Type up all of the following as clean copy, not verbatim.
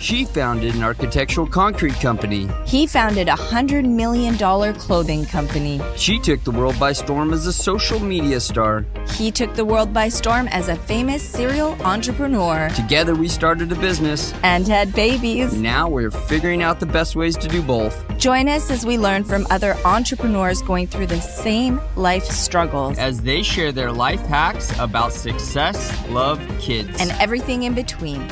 She founded an architectural concrete company. He founded a $100 million clothing company. She took the world by storm as a social media star. He took the world by storm as a famous serial entrepreneur. Together we started a business. And had babies. Now we're figuring out the best ways to do both. Join us as we learn from other entrepreneurs going through the same life struggles. As they share their life hacks about success, love, kids, and everything in between.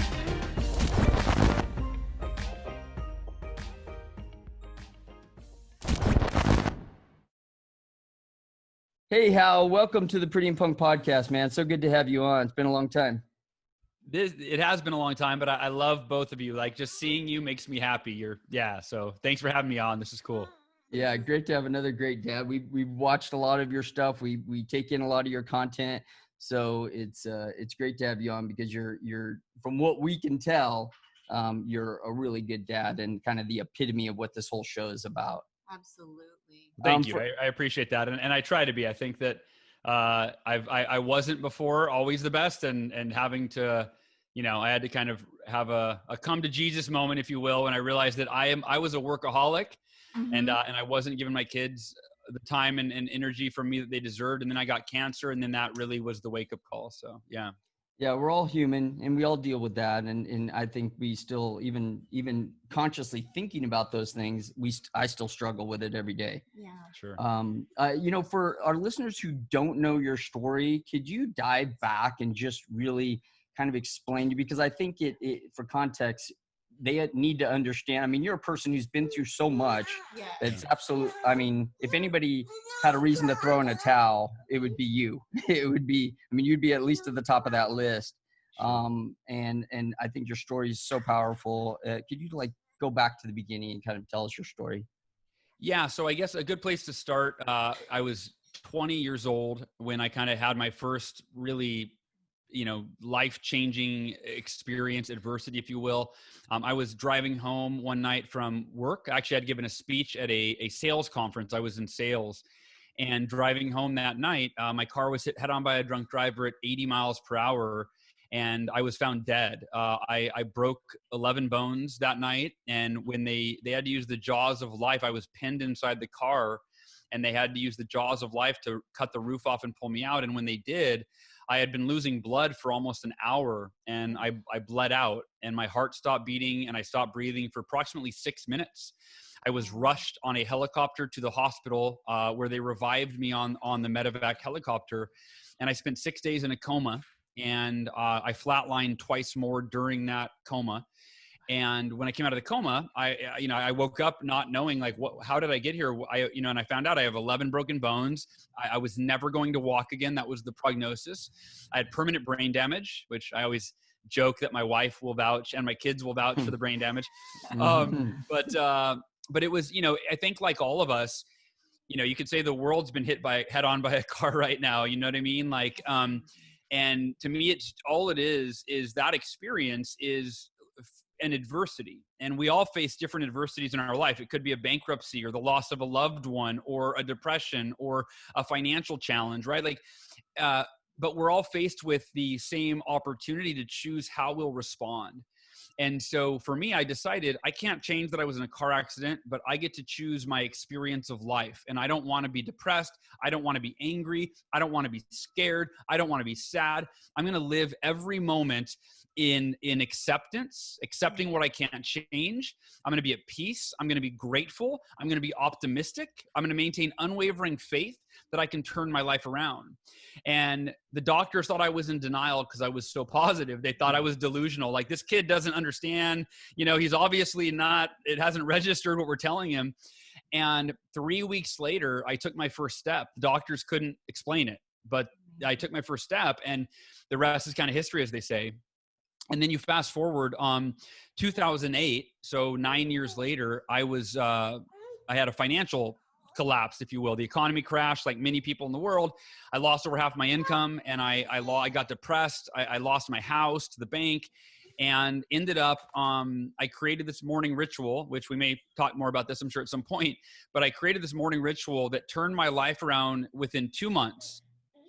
Hey, Hal, welcome to the Pretty and Punk podcast, man. So good to have you on. It's been a long time. It has been a long time, but I love both of you. Like, just seeing you makes me happy. So thanks for having me on. This is cool. Yeah, great to have another great dad. We've watched a lot of your stuff. We take in a lot of your content. So it's great to have you on because you're from what we can tell, you're a really good dad and kind of the epitome of what this whole show is about. Absolutely. Thank you. I appreciate that. And I try to be. I think that I wasn't before always the best and having to, I had to kind of have a come to Jesus moment, if you will, when I realized that I was a workaholic and I wasn't giving my kids the time and energy from me that they deserved. And then I got cancer, and then that really was the wake up call. So, yeah. Yeah, we're all human and we all deal with that. And I think we still, even consciously thinking about those things, I still struggle with it every day. Yeah, sure. For our listeners who don't know your story, could you dive back and just really kind of explain, because I think it for context, they need to understand. I mean, you're a person who's been through so much. yeah. It's absolute. I mean, if anybody had a reason to throw in a towel, it would be you. It would be, you'd be at least at the top of that list. And I think your story is so powerful. Could you go back to the beginning and kind of tell us your story? Yeah. So I guess a good place to start, I was 20 years old when I kind of had my first really life-changing experience, adversity, if you will. I was driving home one night from work. Actually, I'd given a speech at a sales conference. I was in sales, and driving home that night, my car was hit head-on by a drunk driver at 80 miles per hour, and I was found dead. I broke 11 bones that night, and when they had to use the jaws of life, I was pinned inside the car, and they had to use the jaws of life to cut the roof off and pull me out. And when they did, I had been losing blood for almost an hour, and I bled out, and my heart stopped beating, and I stopped breathing for approximately 6 minutes. I was rushed on a helicopter to the hospital where they revived me on the medevac helicopter, and I spent 6 days in a coma, and I flatlined twice more during that coma. And when I came out of the coma, I woke up not knowing how did I get here? And I found out I have 11 broken bones. I was never going to walk again. That was the prognosis. I had permanent brain damage, which I always joke that my wife will vouch and my kids will vouch for the brain damage. But it was, I think like all of us, you could say the world's been hit head on by a car right now. You know what I mean? And to me, it's all it is that experience is an adversity, and we all face different adversities in our life. It could be a bankruptcy or the loss of a loved one or a depression or a financial challenge, right? But we're all faced with the same opportunity to choose how we'll respond. And so for me, I decided I can't change that I was in a car accident, but I get to choose my experience of life. And I don't want to be depressed. I don't want to be angry. I don't want to be scared. I don't want to be sad. I'm going to live every moment in accepting what I can't change. I'm going to be at peace. I'm going to be grateful. I'm going to be optimistic. I'm going to maintain unwavering faith that I can turn my life around. And the doctors thought I was in denial because I was so positive. They thought I was delusional. Like, this kid doesn't understand, he's obviously not, it hasn't registered what we're telling him. And 3 weeks later, I took my first step. The doctors couldn't explain it, but I took my first step, and the rest is kind of history, as they say. And then you fast forward 2008. So 9 years later, I had a financial collapse, if you will. The economy crashed like many people in the world. I lost over half my income, and I got depressed. I lost my house to the bank, and ended up, I created this morning ritual, which we may talk more about this, I'm sure, at some point, but I created this morning ritual that turned my life around within 2 months.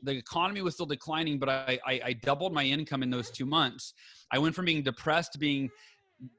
The economy was still declining, but I doubled my income in those 2 months. I went from being depressed to being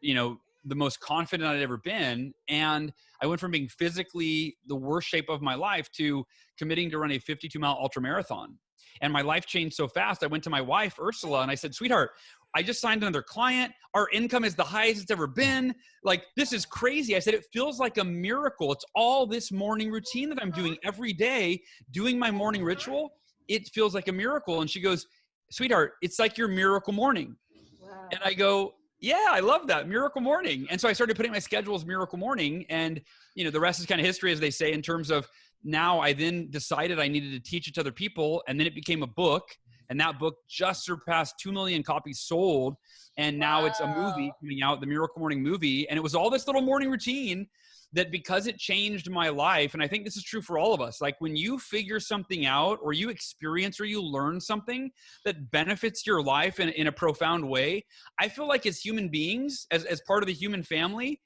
the most confident I'd ever been. And I went from being physically the worst shape of my life to committing to run a 52-mile ultra marathon. And my life changed so fast. I went to my wife, Ursula, and I said, sweetheart, I just signed another client. Our income is the highest it's ever been. Like, this is crazy. I said, it feels like a miracle. It's all this morning routine that I'm doing every day, doing my morning ritual. It feels like a miracle. And she goes, sweetheart, it's like your miracle morning. Wow. And I go, yeah, I love that, miracle morning. And so I started putting my schedule as miracle morning. And, the rest is kind of history, as they say, in terms of now I then decided I needed to teach it to other people. And then it became a book. And that book just surpassed 2 million copies sold. And now it's a movie coming out, the Miracle Morning movie. And it was all this little morning routine that, because it changed my life. And I think this is true for all of us. Like, when you figure something out, or you experience or you learn something that benefits your life in a profound way, I feel like as human beings, as part of the human family,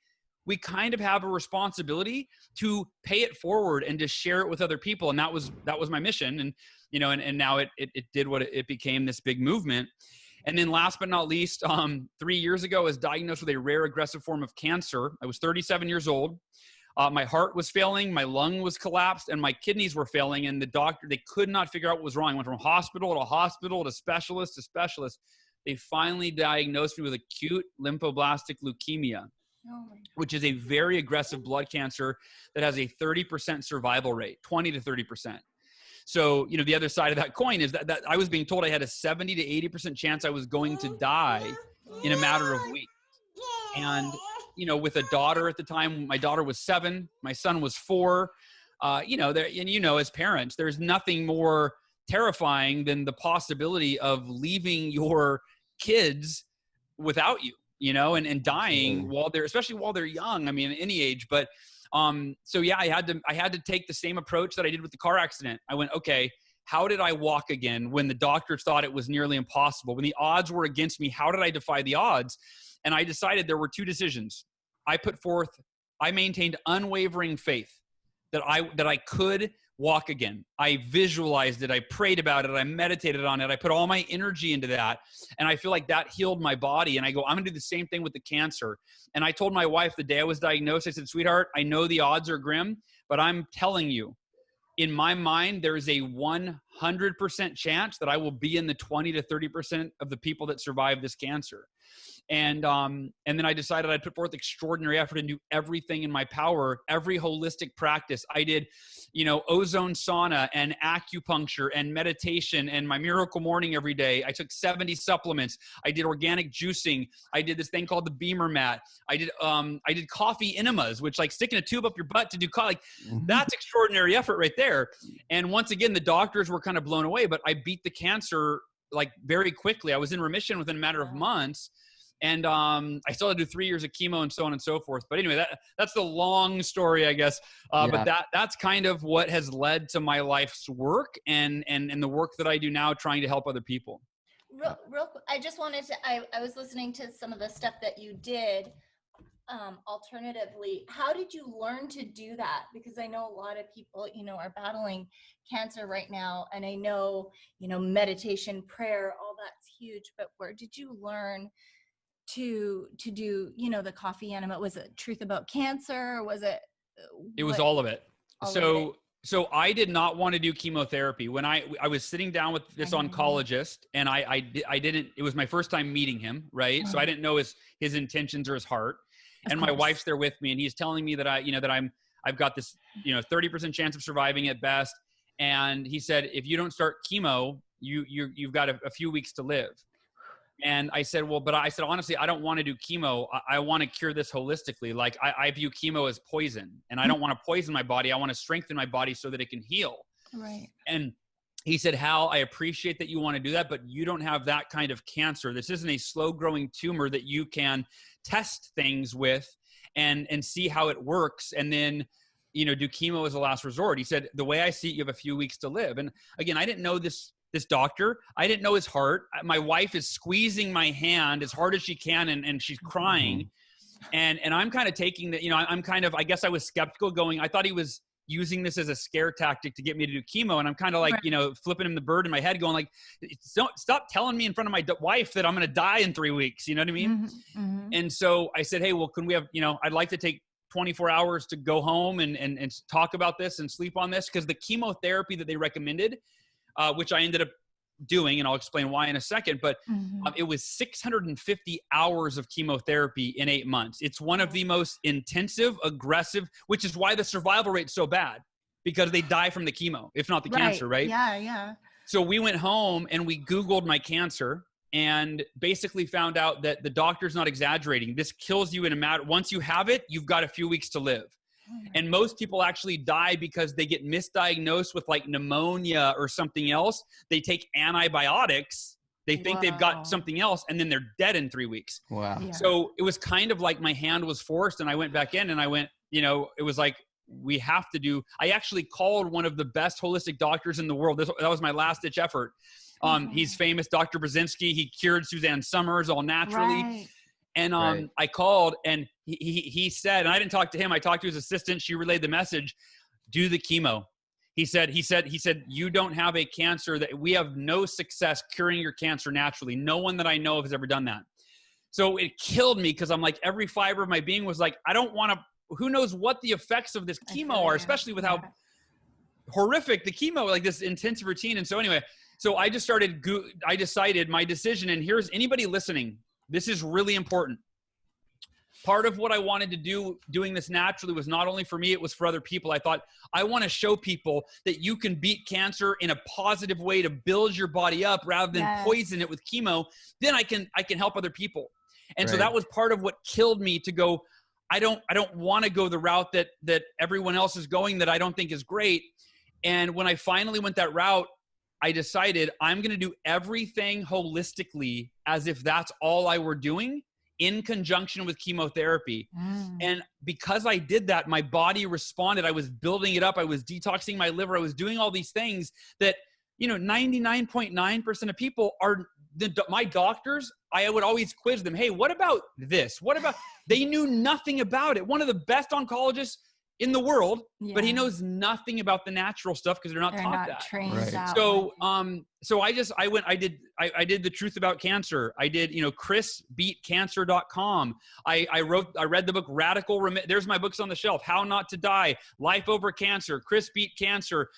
we kind of have a responsibility to pay it forward and to share it with other people. And that was my mission. And, and now it did what it became, this big movement. And then last but not least, 3 years ago, I was diagnosed with a rare aggressive form of cancer. I was 37 years old. My heart was failing, my lung was collapsed, and my kidneys were failing. And the doctor, they could not figure out what was wrong. I went from hospital to hospital to specialist to specialist. They finally diagnosed me with acute lymphoblastic leukemia, which is a very aggressive blood cancer that has a 30% survival rate, 20 to 30%. So, the other side of that coin is that I was being told I had a 70 to 80% chance I was going to die in a matter of weeks. And, with a daughter at the time, my daughter was 7, my son was 4, as parents, there's nothing more terrifying than the possibility of leaving your kids without you, and dying especially while they're young. I mean, at any age, but so yeah, I had to take the same approach that I did with the car accident. I went, okay, how did I walk again when the doctors thought it was nearly impossible? When the odds were against me, how did I defy the odds? And I decided there were 2 decisions. I maintained unwavering faith that I could walk again. I visualized it. I prayed about it. I meditated on it. I put all my energy into that. And I feel like that healed my body. And I go, I'm going to do the same thing with the cancer. And I told my wife the day I was diagnosed, I said, sweetheart, I know the odds are grim, but I'm telling you, in my mind, there is a 100% chance that I will be in the 20 to 30% of the people that survive this cancer. And then I decided I'd put forth extraordinary effort and do everything in my power, every holistic practice. I did, ozone sauna and acupuncture and meditation and my miracle morning every day. I took 70 supplements. I did organic juicing. I did this thing called the Beamer mat. I did coffee enemas, which, like, sticking a tube up your butt to do coffee. That's extraordinary effort right there. And once again, the doctors were kind of blown away, but I beat the cancer like very quickly. I was in remission within a matter of months. And I still had to do 3 years of chemo and so on and so forth. But anyway, that's the long story, I guess. But that's kind of what has led to my life's work and the work that I do now, trying to help other people. Real quick, I just wanted to, I was listening to some of the stuff that you did alternatively. How did you learn to do that? Because I know a lot of people, are battling cancer right now. And I know, meditation, prayer, all that's huge. But where did you learn to do, the coffee enema? Was it Truth About Cancer? Or was it? It was all of it. So I did not want to do chemotherapy. When I was sitting down with this oncologist, and I didn't, it was my first time meeting him, right? So I didn't know his intentions or his heart. And my wife's there with me, and he's telling me that I've got this, 30% chance of surviving at best. And he said, if you don't start chemo, you've got a few weeks to live. And I said, honestly, I don't want to do chemo. I want to cure this holistically. Like, I view chemo as poison, and I don't want to poison my body. I want to strengthen my body so that it can heal. Right. And he said, Hal, I appreciate that you want to do that, but you don't have that kind of cancer. This isn't a slow growing tumor that you can test things with and see how it works. And then, do chemo as a last resort. He said, the way I see it, you have a few weeks to live. And again, I didn't know this doctor. I didn't know his heart. My wife is squeezing my hand as hard as she can, and she's crying. And I'm kind of taking that, I'm kind of, I guess I was skeptical going, I thought he was using this as a scare tactic to get me to do chemo. And I'm kind of like, you know, flipping him the bird in my head going like, don't stop telling me in front of my wife that I'm going to die in 3 weeks. You know what I mean? And so I said, hey, well, can we have, you know, I'd like to take 24 hours to go home and talk about this and sleep on this. Cause the chemotherapy that they recommended, which I ended up doing, and I'll explain why in a second, but it was 650 hours of chemotherapy in 8 months. It's one of the most intensive, aggressive, which is why the survival rate's so bad, because they die from the chemo, if not the cancer, right? Yeah. So we went home and we Googled my cancer and basically found out that the doctor's not exaggerating. This kills you in a matter, once you have it, you've got a few weeks to live. And most people actually die because they get misdiagnosed with like pneumonia or something else. They take antibiotics. They think they've got something else, and then they're dead in 3 weeks. Wow. Yeah. So it was kind of like my hand was forced, and I went back in and I went, you know, it was like, we have to do, I actually called one of the best holistic doctors in the world. That was my last ditch effort. He's famous, Dr. Brzezinski. He cured Suzanne Summers all naturally. Right. And I called, and he said, and I didn't talk to him, I talked to his assistant. She relayed the message, do the chemo. He said, you don't have a cancer, that we have no success curing your cancer naturally. No one that I know of has ever done that. So it killed me, because I'm like, every fiber of my being was like, I don't want to, who knows what the effects of this chemo are, especially with how horrific the chemo, like this intensive routine. And so anyway, so I just I decided my decision, and here's anybody listening, this is really important. Part of what I wanted to do doing this naturally was not only for me, it was for other people. I thought, I want to show people that you can beat cancer in a positive way to build your body up rather than poison it with chemo. Then I can help other people. And so that was part of what killed me, to go, I don't want to go the route that everyone else is going, that I don't think is great. And when I finally went that route, I decided I'm going to do everything holistically as if that's all I were doing, in conjunction with chemotherapy. And because I did that, my body responded. I was building it up. I was detoxing my liver. I was doing all these things that, you know, 99.9% of people are, my doctors, I would always quiz them. Hey, what about this? What about, they knew nothing about it. One of the best oncologists in the world, but he knows nothing about the natural stuff, because they're not taught that. Trained that So, way. so I did the truth about cancer. I did, you know, chrisbeatcancer.com. I read the book Radical there's my books on the shelf. How Not to Die, Life Over Cancer, Chris Beat Cancer,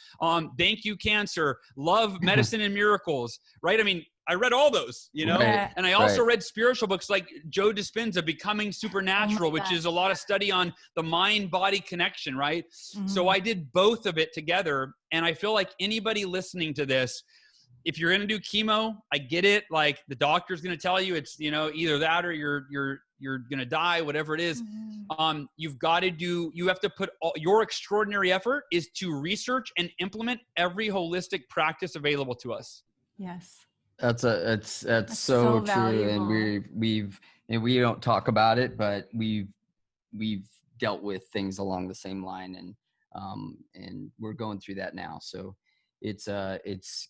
Thank You Cancer, Love, Medicine and Miracles, right? I mean, I read all those, you know, and I also read spiritual books like Joe Dispenza, Becoming Supernatural, which is a lot of study on the mind-body connection, right? So I did both of it together. And I feel like anybody listening to this, if you're going to do chemo, I get it. Like, the doctor's going to tell you it's, you know, either that or you're going to die, whatever it is. You have to put your extraordinary effort is to research and implement every holistic practice available to us. Yes. That's so true. valuable. And we don't talk about it, but we've dealt with things along the same line, and we're going through that now. So it's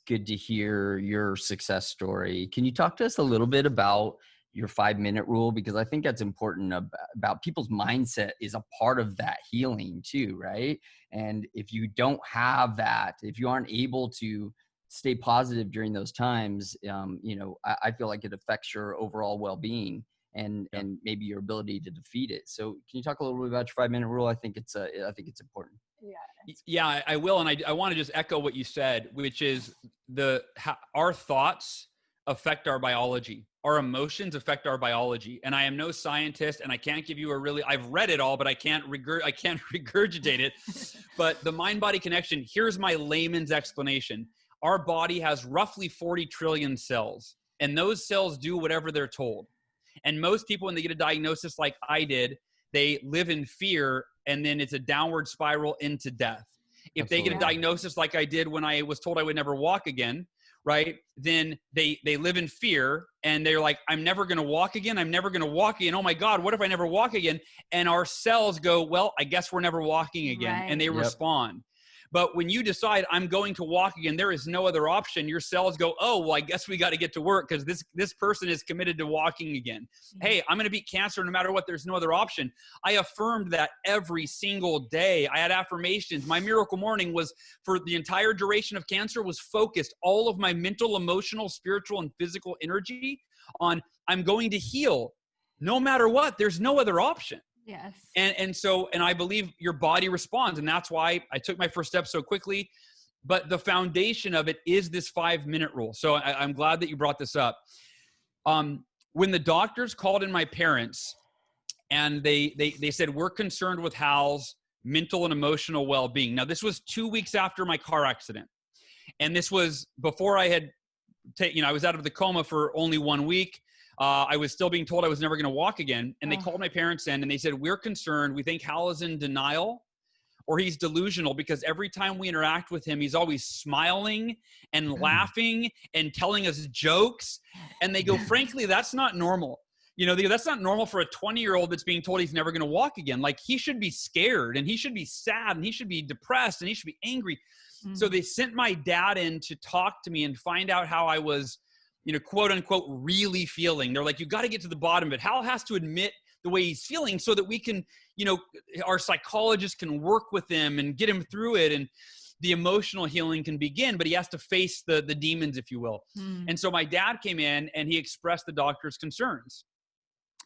good to hear your success story. Can you talk to us a little bit about your 5-minute rule? Because I think that's important about people's mindset is a part of that healing too, right? And if you don't have that, if you aren't able to stay positive during those times, you know, I feel like it affects your overall well-being and maybe your ability to defeat it. So can you talk a little bit about your 5-minute rule? I think it's important. Yeah, I will. And I want to just echo what you said, which is our thoughts affect our biology. Our emotions affect our biology. And I am no scientist, and I can't give you I've read it all, but I can't regurgitate it. But the mind-body connection, here's my layman's explanation. Our body has roughly 40 trillion cells, and those cells do whatever they're told. And most people, when they get a diagnosis like I did, they live in fear, and then it's a downward spiral into death. If they get a diagnosis like I did when I was told I would never walk again, right, then they live in fear, and they're like, I'm never going to walk again. I'm never going to walk again. Oh my God, what if I never walk again? And our cells go, well, I guess we're never walking again. And they respond. But when you decide I'm going to walk again, there is no other option. Your cells go, oh, well, I guess we got to get to work because this person is committed to walking again. Hey, I'm going to beat cancer no matter what. There's no other option. I affirmed that every single day. I had affirmations. My miracle morning was for the entire duration of cancer was focused all of my mental, emotional, spiritual, and physical energy on I'm going to heal no matter what. There's no other option. Yes. And I believe your body responds. And that's why I took my first step so quickly. But the foundation of it is this 5-minute rule. So I'm glad that you brought this up. When the doctors called in my parents and they said, we're concerned with Hal's mental and emotional well-being. Now, this was 2 weeks after my car accident. And this was before I had I was out of the coma for only 1 week. I was still being told I was never going to walk again. And they called my parents in and they said, we're concerned. We think Hal is in denial or he's delusional because every time we interact with him, he's always smiling and laughing and telling us jokes. And they go, frankly, that's not normal. That's not normal for a 20-year-old that's being told he's never going to walk again. Like, he should be scared and he should be sad and he should be depressed and he should be angry. So they sent my dad in to talk to me and find out how I was, quote unquote, really feeling. They're like, you got to get to the bottom of it. Hal has to admit the way he's feeling so that we can, our psychologist can work with him and get him through it. And the emotional healing can begin, but he has to face the demons, if you will. And so my dad came in and he expressed the doctor's concerns.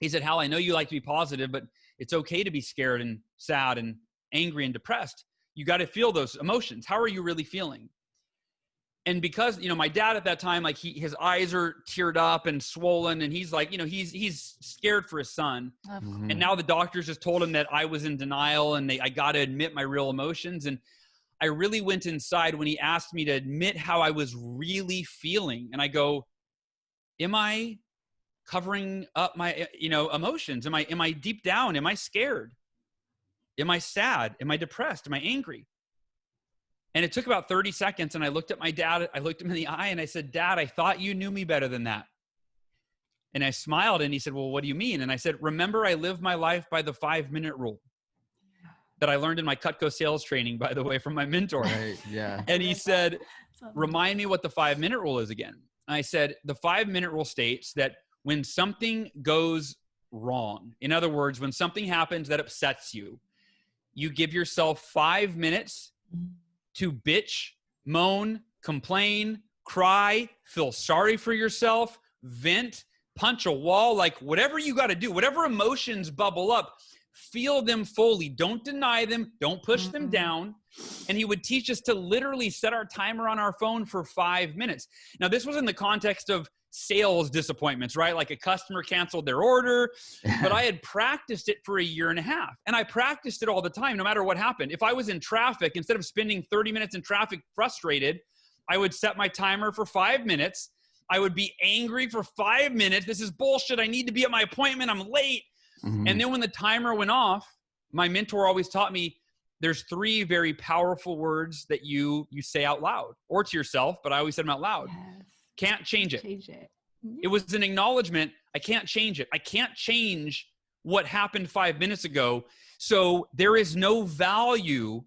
He said, Hal, I know you like to be positive, but it's okay to be scared and sad and angry and depressed. You got to feel those emotions. How are you really feeling? And because, my dad at that time, like his eyes are teared up and swollen and he's like, he's scared for his son. And now the doctors just told him that I was in denial and I got to admit my real emotions. And I really went inside when he asked me to admit how I was really feeling. And I go, am I covering up my, emotions? Am I deep down? Am I scared? Am I sad? Am I depressed? Am I angry? And it took about 30 seconds. And I looked at my dad, I looked him in the eye and I said, Dad, I thought you knew me better than that. And I smiled and he said, well, what do you mean? And I said, remember, I live my life by the 5-minute rule that I learned in my Cutco sales training, by the way, from my mentor. Right, yeah. And he said, remind me what the 5-minute rule is again. And I said, the 5-minute rule states that when something goes wrong, in other words, when something happens that upsets you, you give yourself 5 minutes to bitch, moan, complain, cry, feel sorry for yourself, vent, punch a wall, like whatever you got to do, whatever emotions bubble up, feel them fully. Don't deny them. Don't push them down. And he would teach us to literally set our timer on our phone for 5 minutes. Now, this was in the context of sales disappointments, right? Like a customer canceled their order, but I had practiced it for 1.5 years and I practiced it all the time, no matter what happened. If I was in traffic, instead of spending 30 minutes in traffic frustrated, I would set my timer for 5 minutes. I would be angry for 5 minutes. This is bullshit. I need to be at my appointment. I'm late. And then when the timer went off, my mentor always taught me there's 3 very powerful words that you say out loud or to yourself, but I always said them out loud. Yes. Can't change it. Change it. It was an acknowledgement. I can't change it. I can't change what happened 5 minutes ago. So there is no value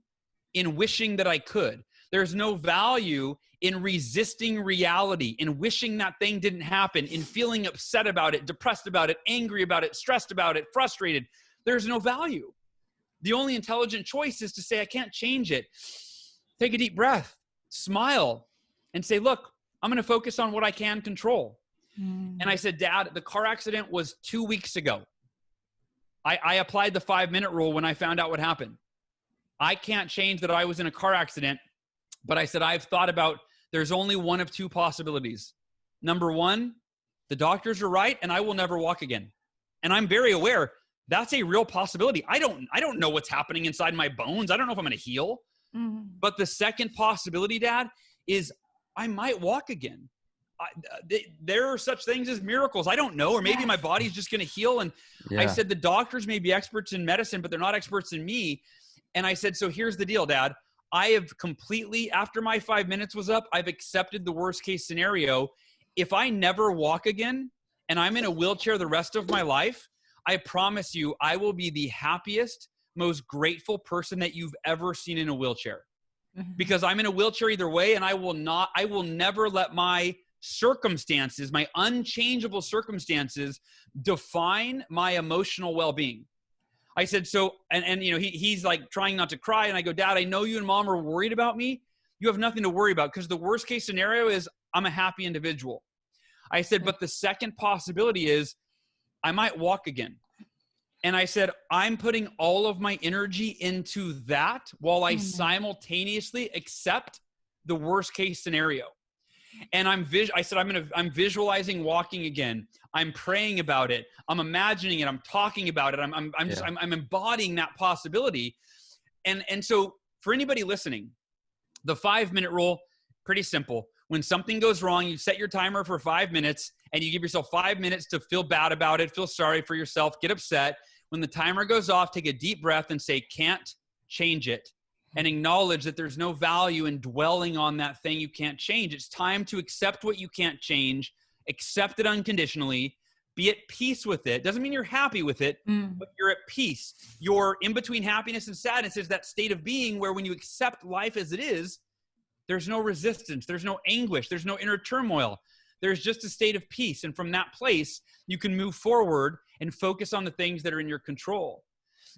in wishing that I could. There's no value in resisting reality, in wishing that thing didn't happen, in feeling upset about it, depressed about it, angry about it, stressed about it, frustrated. There's no value. The only intelligent choice is to say, I can't change it. Take a deep breath, smile, and say, look, I'm going to focus on what I can control. And I said, Dad, the car accident was 2 weeks ago. I applied the 5-minute rule when I found out what happened. I can't change that I was in a car accident, but I said, I've thought about there's only one of 2 possibilities. Number 1, the doctors are right and I will never walk again. And I'm very aware that's a real possibility. I don't know what's happening inside my bones. I don't know if I'm going to heal. But the second possibility, Dad, is I might walk again. There are such things as miracles. I don't know, or maybe my body's just going to heal. And I said, the doctors may be experts in medicine, but they're not experts in me. And I said, so here's the deal, Dad. I have completely, after my 5 minutes was up, I've accepted the worst case scenario. If I never walk again and I'm in a wheelchair the rest of my life, I promise you, I will be the happiest, most grateful person that you've ever seen in a wheelchair. because I'm in a wheelchair either way. And I will never let my circumstances, my unchangeable circumstances, define my emotional well-being. I said, so, and you know, he's like trying not to cry. And I go, Dad, I know you and Mom are worried about me. You have nothing to worry about, because the worst case scenario is I'm a happy individual. I said, but the second possibility is I might walk again. And I said, I'm putting all of my energy into that while I simultaneously accept the worst case scenario. And I'm visualizing walking again. I'm praying about it. I'm imagining it. I'm talking about it. I'm embodying that possibility. And so for anybody listening, the 5-minute rule, pretty simple. When something goes wrong, you set your timer for 5 minutes and you give yourself 5 minutes to feel bad about it, feel sorry for yourself, get upset. When the timer goes off, take a deep breath and say, can't change it. And acknowledge that there's no value in dwelling on that thing you can't change. It's time to accept what you can't change, accept it unconditionally, be at peace with it. Doesn't mean you're happy with it, but you're at peace. You're in between happiness and sadness is that state of being where when you accept life as it is, there's no resistance, there's no anguish, there's no inner turmoil. There's just a state of peace. And from that place, you can move forward and focus on the things that are in your control.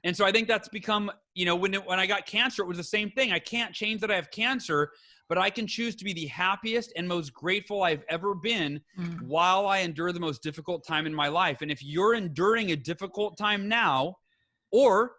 And so I think that's become, you know, when I got cancer, it was the same thing. I can't change that I have cancer, but I can choose to be the happiest and most grateful I've ever been while I endure the most difficult time in my life. And if you're enduring a difficult time now, or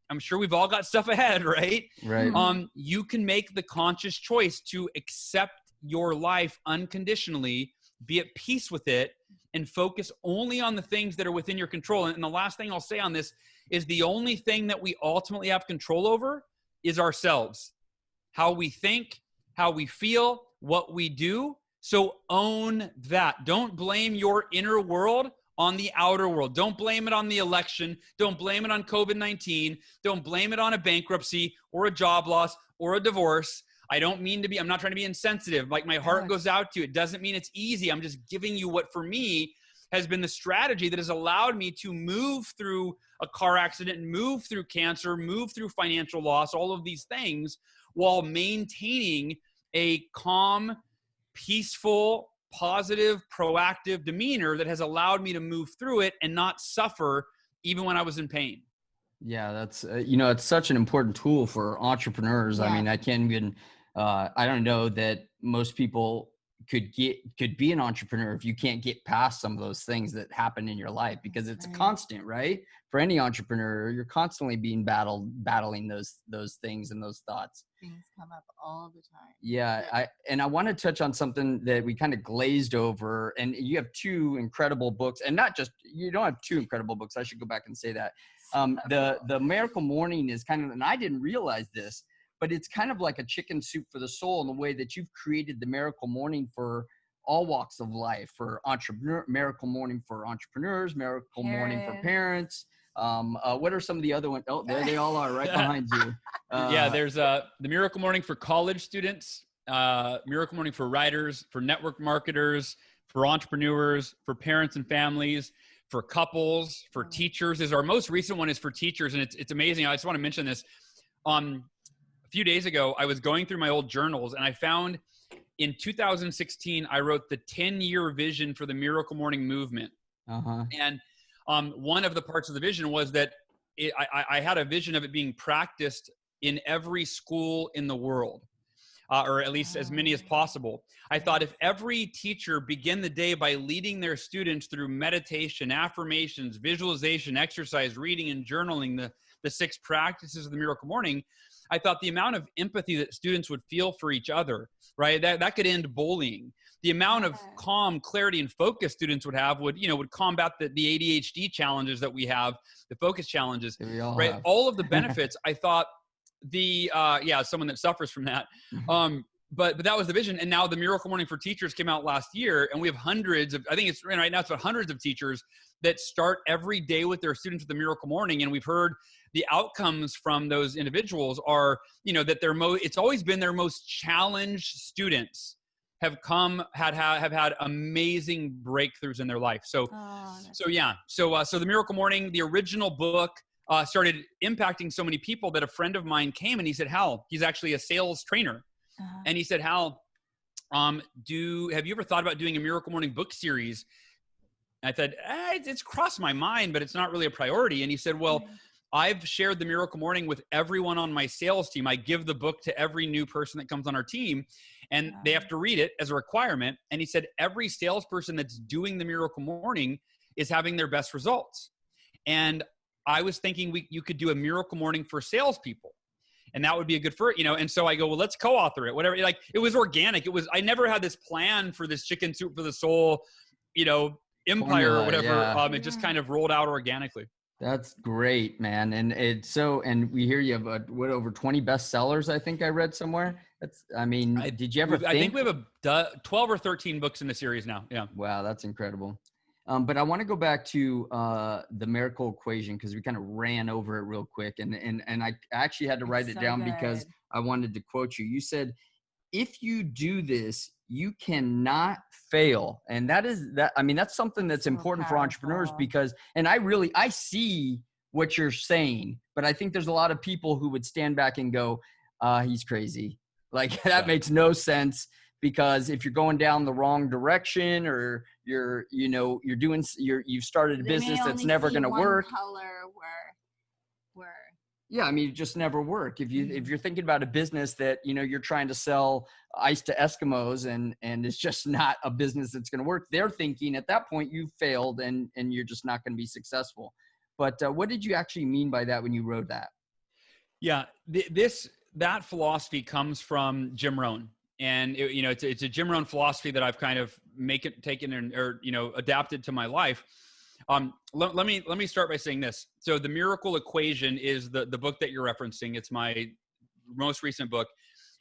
I'm sure we've all got stuff ahead, right? Right. You can make the conscious choice to accept your life unconditionally, be at peace with it, and focus only on the things that are within your control. And the last thing I'll say on this is the only thing that we ultimately have control over is ourselves. How we think, how we feel, what we do. So own that. Don't blame your inner world on the outer world. Don't blame it on the election. Don't blame it on COVID-19. Don't blame it on a bankruptcy or a job loss or a divorce. I'm not trying to be insensitive. Like my heart goes out to you. It doesn't mean it's easy. I'm just giving you what for me has been the strategy that has allowed me to move through a car accident, move through cancer, move through financial loss, all of these things while maintaining a calm, peaceful, positive, proactive demeanor that has allowed me to move through it and not suffer even when I was in pain. Yeah, that's, it's such an important tool for entrepreneurs. Yeah. I mean, I can't even, I don't know that most people could be an entrepreneur if you can't get past some of those things that happen in your life, because it's a constant, right? For any entrepreneur, you're constantly being battling those things and those thoughts. Things come up all the time. Yeah. I want to touch on something that we kind of glazed over, and you have 2 incredible books, and not just, you don't have 2 incredible books. I should go back and say that. The Miracle Morning is kind of, and I didn't realize this, but it's kind of like a chicken soup for the soul in the way that you've created the Miracle Morning for all walks of life, for Miracle Morning for entrepreneurs, Miracle Morning for parents. What are some of the other ones? Oh, there they all are right behind you. There's the Miracle Morning for college students, Miracle Morning for writers, for network marketers, for entrepreneurs, for parents and families, for couples, for teachers. Our most recent one is for teachers, and it's amazing. I just want to mention this. A few days ago, I was going through my old journals, and I found in 2016, I wrote the 10-year vision for the Miracle Morning movement. And one of the parts of the vision was that I had a vision of it being practiced in every school in the world, or at least as many as possible. I thought if every teacher began the day by leading their students through meditation, affirmations, visualization, exercise, reading, and journaling, the 6 practices of the Miracle Morning, I thought the amount of empathy that students would feel for each other, right? That could end bullying. The amount of calm, clarity, and focus students would have would combat the ADHD challenges that we have, the focus challenges, right? All of the benefits. I thought someone that suffers from that. But that was the vision. And now the Miracle Morning for Teachers came out last year, and we have hundreds of, I think it's right now it's about hundreds of teachers that start every day with their students with the Miracle Morning. And we've heard the outcomes from those individuals are, that it's always been their most challenged students have had amazing breakthroughs in their life. So the Miracle Morning, the original book, started impacting so many people that a friend of mine came and he said, Hal, he's actually a sales trainer. And he said, Hal, have you ever thought about doing a Miracle Morning book series? And I said, it's crossed my mind, but it's not really a priority. And he said, well, I've shared the Miracle Morning with everyone on my sales team. I give the book to every new person that comes on our team, and they have to read it as a requirement. And he said, every salesperson that's doing the Miracle Morning is having their best results. And I was thinking you could do a Miracle Morning for salespeople. And that would be a good and so I go, well, let's co-author it, whatever. Like, it was organic. I never had this plan for this chicken soup for the soul, empire Formula, or whatever. yeah. It just kind of rolled out organically. That's great, man. And and we hear you have over 20 bestsellers, I think I read somewhere. Did you ever think? I think we have 12 or 13 books in the series now. Yeah. Wow, that's incredible. But I want to go back to the miracle equation, because we kind of ran over it real quick. And I actually had to write it down because I wanted to quote you. You said, if you do this, you cannot fail. And that's something that's so important for entrepreneurs, because, and I see what you're saying, but I think there's a lot of people who would stand back and go, he's crazy. Like, that makes no sense. Because if you're going down the wrong direction, or you've started a business that's never going to work. Yeah, it just never work. If you're thinking about a business that you're trying to sell ice to Eskimos, and it's just not a business that's going to work, they're thinking at that point you failed and you're just not going to be successful. But what did you actually mean by that when you wrote that? Yeah, that philosophy comes from Jim Rohn. And it's a Jim Rohn philosophy that I've kind of adapted to my life. Let me start by saying this. So the Miracle Equation is the book that you're referencing. It's my most recent book,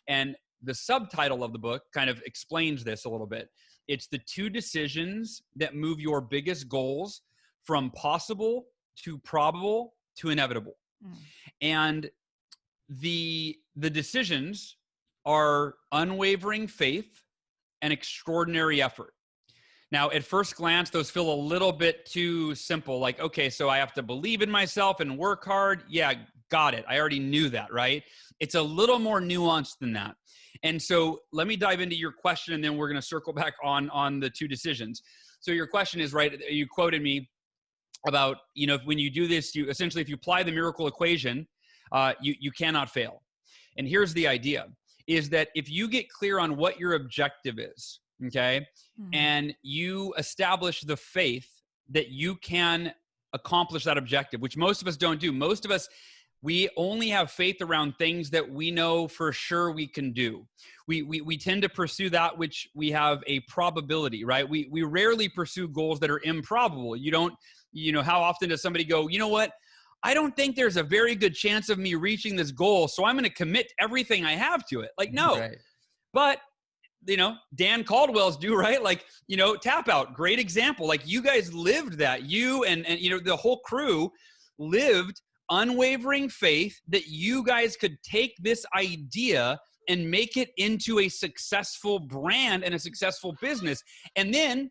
and the subtitle of the book kind of explains this a little bit. It's the 2 decisions that move your biggest goals from possible to probable to inevitable. And the decisions are unwavering faith and extraordinary effort. Now, at first glance, those feel a little bit too simple. Like, okay, so I have to believe in myself and work hard. Yeah, got it. I already knew that, right? It's a little more nuanced than that. And so let me dive into your question, and then we're going to circle back on the 2 decisions. So your question is, right, you quoted me about, when you do this, essentially, if you apply the Miracle Equation, you cannot fail. And here's the idea. Is that if you get clear on what your objective is, okay, and you establish the faith that you can accomplish that objective, which most of us don't do. Most of us, we only have faith around things that we know for sure we can do. We tend to pursue that which we have a probability, right? We rarely pursue goals that are improbable. How often does somebody go, you know what? I don't think there's a very good chance of me reaching this goal, so I'm going to commit everything I have to it. Like, no. Right. But, Dan Caldwell's do, right? Like, Tap Out, great example. Like, you guys lived that. You and the whole crew lived unwavering faith that you guys could take this idea and make it into a successful brand and a successful business. And then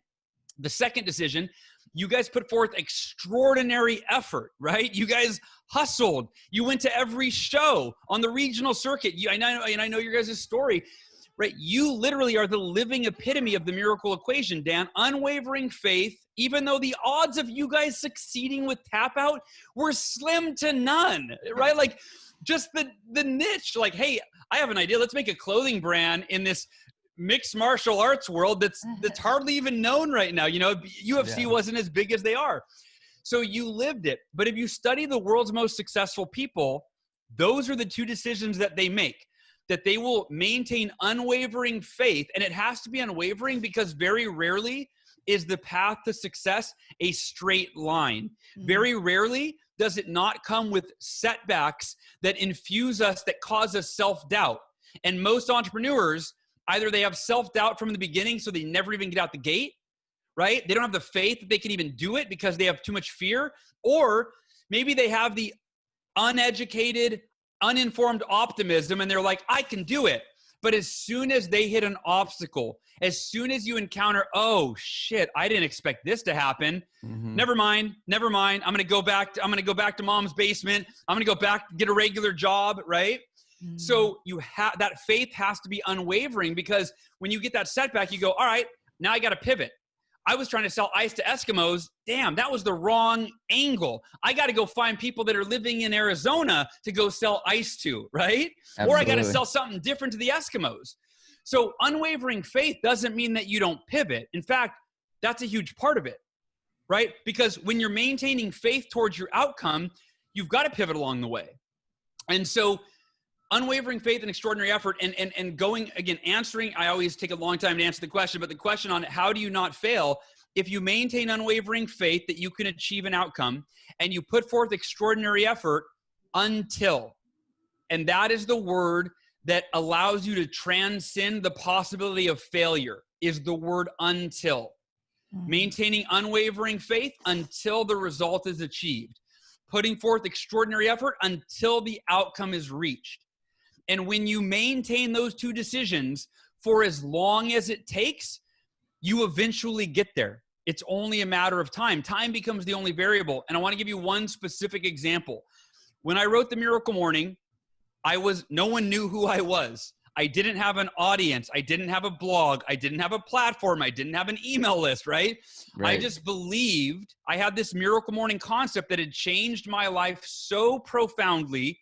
the second decision, you guys put forth extraordinary effort, right? You guys hustled. You went to every show on the regional circuit. I know your guys' story, right? You literally are the living epitome of the Miracle Equation, Dan. Unwavering faith, even though the odds of you guys succeeding with Tap Out were slim to none, right? Like, just the niche, like, hey, I have an idea. Let's make a clothing brand in this mixed martial arts world that's hardly even known right now. UFC wasn't as big as they are. So you lived it. But if you study the world's most successful people, those are the 2 decisions that they make, that they will maintain unwavering faith. And it has to be unwavering because very rarely is the path to success a straight line. Very rarely does it not come with setbacks that infuse us, that cause us self-doubt. And most entrepreneurs, either they have self-doubt from the beginning, so they never even get out the gate, right? They don't have the faith that they can even do it because they have too much fear. Or maybe they have the uneducated, uninformed optimism, and they're like, I can do it. But as soon as they hit an obstacle, as soon as you encounter, oh shit, I didn't expect this to happen. Never mind. I'm going to go back to mom's basement. I'm going to go back, get a regular job, right? So you have that faith has to be unwavering, because when you get that setback, you go, all right, now I got to pivot. I was trying to sell ice to Eskimos. Damn, that was the wrong angle. I got to go find people that are living in Arizona to go sell ice to, right? Absolutely. Or I got to sell something different to the Eskimos. So unwavering faith doesn't mean that you don't pivot. In fact, that's a huge part of it, right? Because when you're maintaining faith towards your outcome, you've got to pivot along the way. And so unwavering faith and extraordinary effort, and going, again, answering, I always take a long time to answer the question, but the question on how do you not fail? If you maintain unwavering faith that you can achieve an outcome, and you put forth extraordinary effort until, and that is the word that allows you to transcend the possibility of failure, is the word until. Maintaining unwavering faith until the result is achieved. Putting forth extraordinary effort until the outcome is reached. And when you maintain those two decisions for as long as it takes, you eventually get there. It's only a matter of time. Time becomes the only variable. And I want to give you one specific example. When I wrote The Miracle Morning, no one knew who I was. I didn't have an audience. I didn't have a blog. I didn't have a platform. I didn't have an email list, right? I just believed I had this Miracle Morning concept that had changed my life so profoundly.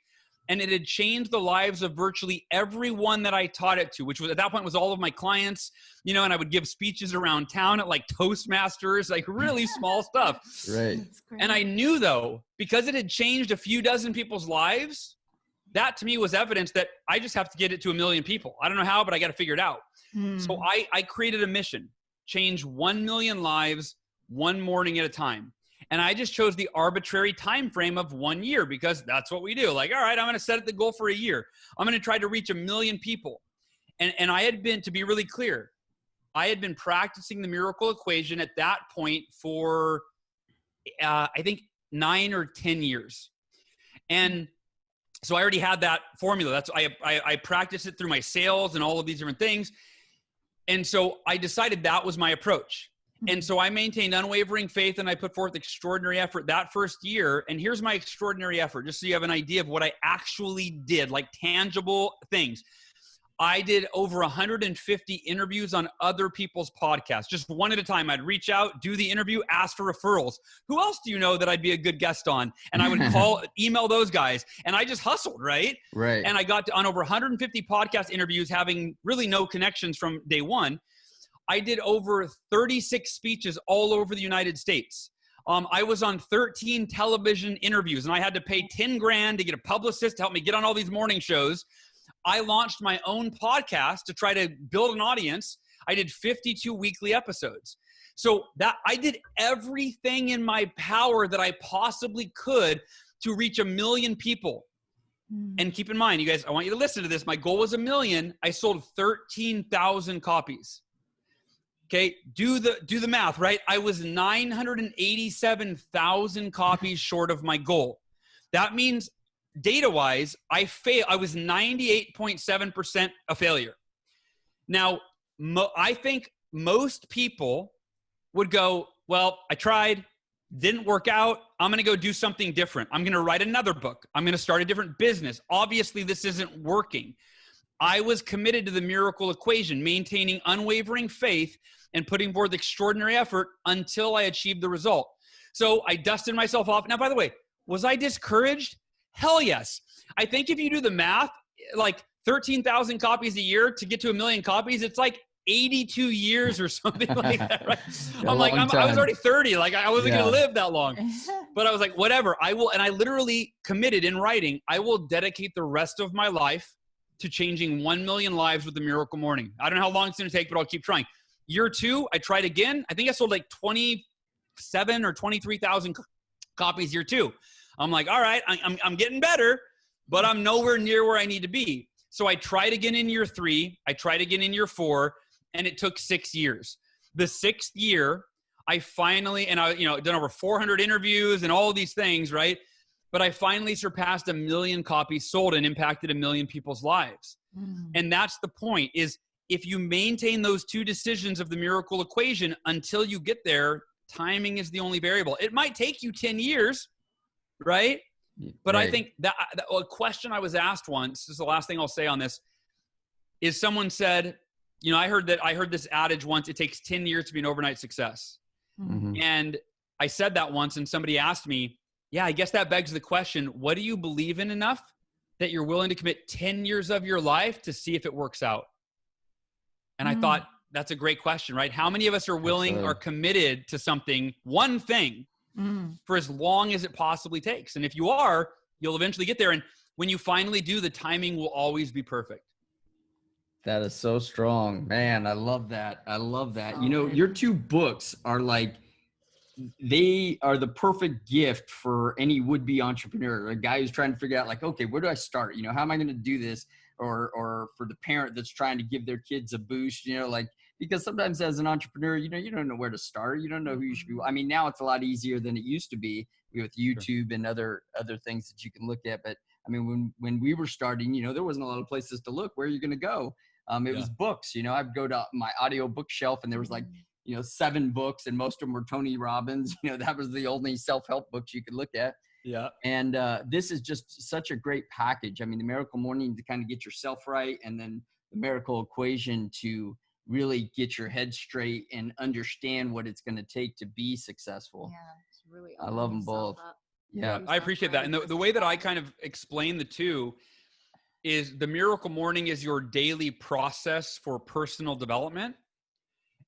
And it had changed the lives of virtually everyone that I taught it to, which was at that point was all of my clients, and I would give speeches around town at like Toastmasters, like really small stuff. Right. And I knew, though, because it had changed a few dozen people's lives, that to me was evidence that I just have to get it to 1 million people. I don't know how, but I got to figure it out. So I created a mission, change 1 million lives one morning at a time. And I just chose the arbitrary time frame of 1 year, because that's what we do. Like, all right, I'm going to set the goal for a year. I'm going to try to reach 1 million people. And I had been, to be really clear, I had been practicing the miracle equation at that point for, I think 9 or 10 years. And so I already had that formula. That's I practiced it through my sales and all of these different things. And so I decided that was my approach. And so I maintained unwavering faith, and I put forth extraordinary effort that first year. And here's my extraordinary effort, just so you have an idea of what I actually did, like tangible things. I did over 150 interviews on other people's podcasts, just one at a time. I'd reach out, do the interview, ask for referrals. Who else do you know that I'd be a good guest on? And I would email those guys, and I just hustled, right? Right. And I got on over 150 podcast interviews, having really no connections from day one. I did over 36 speeches all over the United States. I was on 13 television interviews, and I had to pay 10 grand to get a publicist to help me get on all these morning shows. I launched my own podcast to try to build an audience. I did 52 weekly episodes. So that I did everything in my power that I possibly could to reach 1 million people. And keep in mind, you guys, I want you to listen to this. My goal was 1 million. I sold 13,000 copies. Okay, do the math, right? I was 987,000 copies short of my goal. That means data-wise, I was 98.7% a failure. Now, I think most people would go, well, I tried, didn't work out. I'm going to go do something different. I'm going to write another book. I'm going to start a different business. Obviously, this isn't working. I was committed to the miracle equation, maintaining unwavering faith and putting forth extraordinary effort until I achieved the result. So I dusted myself off. Now, by the way, was I discouraged? Hell yes. I think if you do the math, like 13,000 copies a year to get to 1 million copies, it's like 82 years or something like that, right? I'm like, I was already 30. Like I wasn't going to live that long. But I was like, whatever, I will. And I literally committed in writing, I will dedicate the rest of my life to changing 1 million lives with the Miracle Morning. I don't know how long it's going to take, but I'll keep trying. Year 2, I tried again. I think I sold like 27 or 23,000 copies year 2. I'm like, all right, I'm getting better, but I'm nowhere near where I need to be. So I tried again in year 3. I tried again in year 4, and it took 6 years. The 6th year, I finally, and I, done over 400 interviews and all these things, right? But I finally surpassed 1 million copies sold and impacted 1 million people's lives. And that's the point, is if you maintain those two decisions of the miracle equation until you get there, timing is the only variable. It might take you 10 years, right? But Right. I think that a question I was asked once, this is the last thing I'll say on this, is someone said, I heard this adage once, it takes 10 years to be an overnight success. Mhm. And I said that once, and somebody asked me, yeah, I guess that begs the question, what do you believe in enough that you're willing to commit 10 years of your life to see if it works out? And I thought, that's a great question, right? How many of us are willing or committed to something, one thing, for as long as it possibly takes? And if you are, you'll eventually get there. And when you finally do, the timing will always be perfect. That is so strong, man. I love that. I love that. So Your two books are like, they are the perfect gift for any would-be entrepreneur, a guy who's trying to figure out like, okay, where do I start? How am I going to do this? Or for the parent that's trying to give their kids a boost, like, because sometimes as an entrepreneur, you don't know where to start. You don't know who you should be. I mean, now it's a lot easier than it used to be with YouTube and other things that you can look at. But I mean, when we were starting, there wasn't a lot of places to look. Where are you going to go? It was books. I'd go to my audio bookshelf and there was like, 7 books, and most of them were Tony Robbins. That was the only self-help books you could look at. Yeah. And this is just such a great package. I mean, the Miracle Morning to kind of get yourself right, and then the Miracle Equation to really get your head straight and understand what it's going to take to be successful. Yeah, it's really. I love them both. Yeah. I appreciate that. And the way that I kind of explain the two is the Miracle Morning is your daily process for personal development.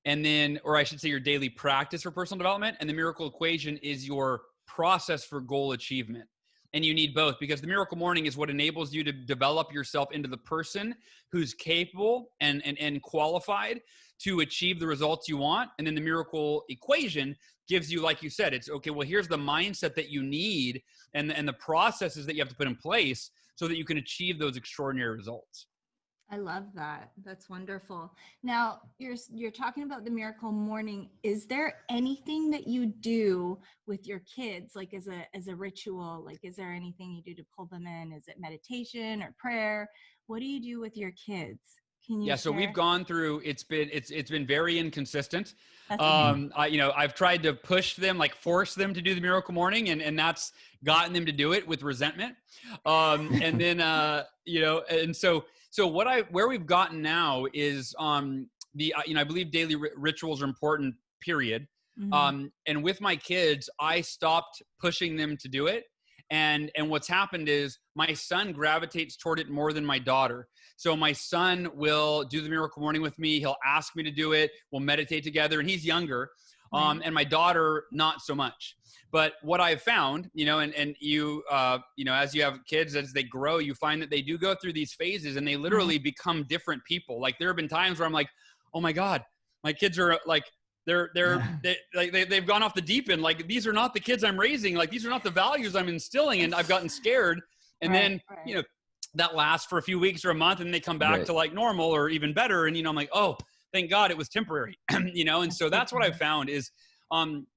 And then, or I should say your daily practice for personal development. And the Miracle Equation is your process for goal achievement. And you need both, because the Miracle Morning is what enables you to develop yourself into the person who's capable and qualified to achieve the results you want. And then the Miracle Equation gives you, like you said, it's okay, well, here's the mindset that you need and the processes that you have to put in place so that you can achieve those extraordinary results. I love that. That's wonderful. Now, you're talking about the Miracle Morning. Is there anything that you do with your kids, like as a ritual? Like, is there anything you do to pull them in? Is it meditation or prayer? What do you do with your kids? Can you So share? we've gone through, it's been very inconsistent. That's okay. I've tried to push them, like force them to do the Miracle Morning, and that's gotten them to do it with resentment. And then, and so where we've gotten now is I believe daily rituals are important, period. Mm-hmm. And with my kids, I stopped pushing them to do it. And what's happened is my son gravitates toward it more than my daughter. So my son will do the Miracle Morning with me. He'll ask me to do it. We'll meditate together, and he's younger. And my daughter, not so much. But what I've found, and you, as you have kids, as they grow, you find that they do go through these phases, and they literally become different people. Like there have been times where I'm like, oh my God, my kids are like, they've gone off the deep end. Like, these are not the kids I'm raising. Like, these are not the values I'm instilling. And I've gotten scared. And then, that lasts for a few weeks or a month, and they come back to like normal or even better. And, I'm like, oh, thank God it was temporary, And so that's what I've found is,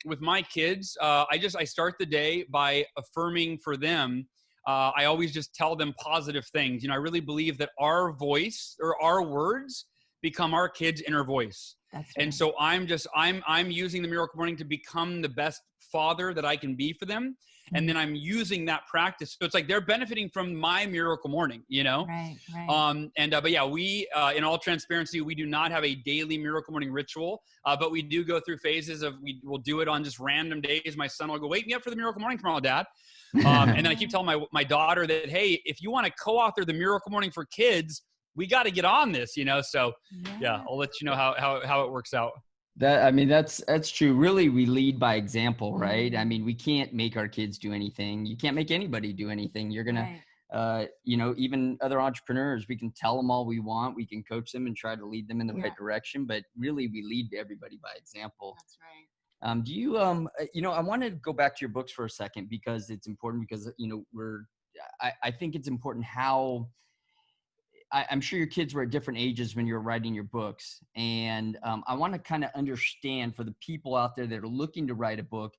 with my kids, I start the day by affirming for them. I always just tell them positive things. I really believe that our voice or our words become our kids' inner voice. That's right. And so I'm using the Miracle Morning to become the best father that I can be for them. And then I'm using that practice. So it's like they're benefiting from my Miracle Morning, Right. But yeah, we, in all transparency, we do not have a daily Miracle Morning ritual, but we do go through phases of, we'll do it on just random days. My son will go, wake me up for the Miracle Morning tomorrow, Dad. And then I keep telling my daughter that, hey, if you want to co-author the Miracle Morning for kids, we got to get on this, So yeah, I'll let you know how it works out. That's true. Really, we lead by example, right? I mean, we can't make our kids do anything. You can't make anybody do anything. You're going to, even other entrepreneurs, we can tell them all we want. We can coach them and try to lead them in the right direction, but really we lead everybody by example. That's right. Do you, I wanted to go back to your books for a second because it's important because, I think it's important how, I'm sure your kids were at different ages when you were writing your books. And I want to kind of understand for the people out there that are looking to write a book,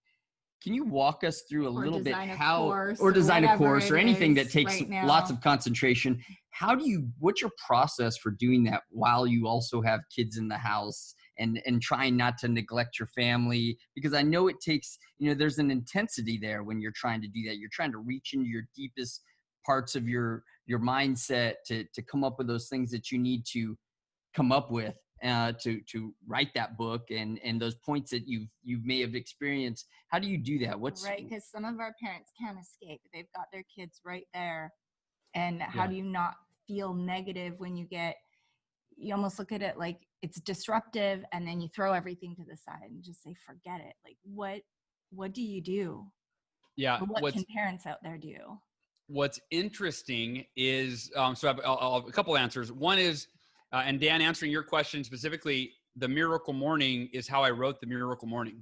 Can you walk us through a little bit or design a course or whatever it anything that is takes right now. lots of concentration? What's your process for doing that while you also have kids in the house and trying not to neglect your family? Because I know it takes, there's an intensity there when you're trying to do that. You're trying to reach into your deepest parts of your mindset to come up with those things that you need to come up with to write that book and those points that you may have experienced. How do you do that? Right, because some of our parents can't escape. They've got their kids right there. And how do you not feel negative when you almost look at it like it's disruptive, and then you throw everything to the side and just say, forget it. Like, what do you do? Yeah. Or what can parents out there do? What's interesting is, so I'll have a couple answers. One is, and Dan, answering your question specifically, the Miracle Morning is how I wrote the Miracle Morning,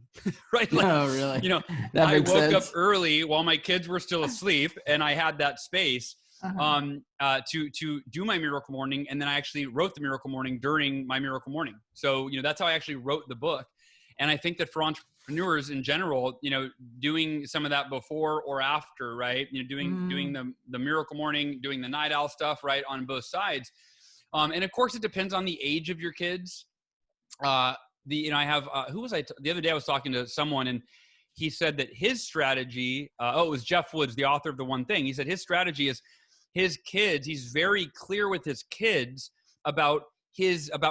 right? Like, oh, really? I woke up early while my kids were still asleep, and I had that space to do my Miracle Morning, and then I actually wrote the Miracle Morning during my Miracle Morning. So that's how I actually wrote the book. And I think that for entrepreneurs in general, doing some of that before or after, right? Doing the Miracle Morning, doing the night owl stuff, right, on both sides. And of course, it depends on the age of your kids. I have the other day I was talking to someone, and he said that his strategy. It was Jeff Woods, the author of The One Thing. He said his strategy is his kids. He's very clear with his kids about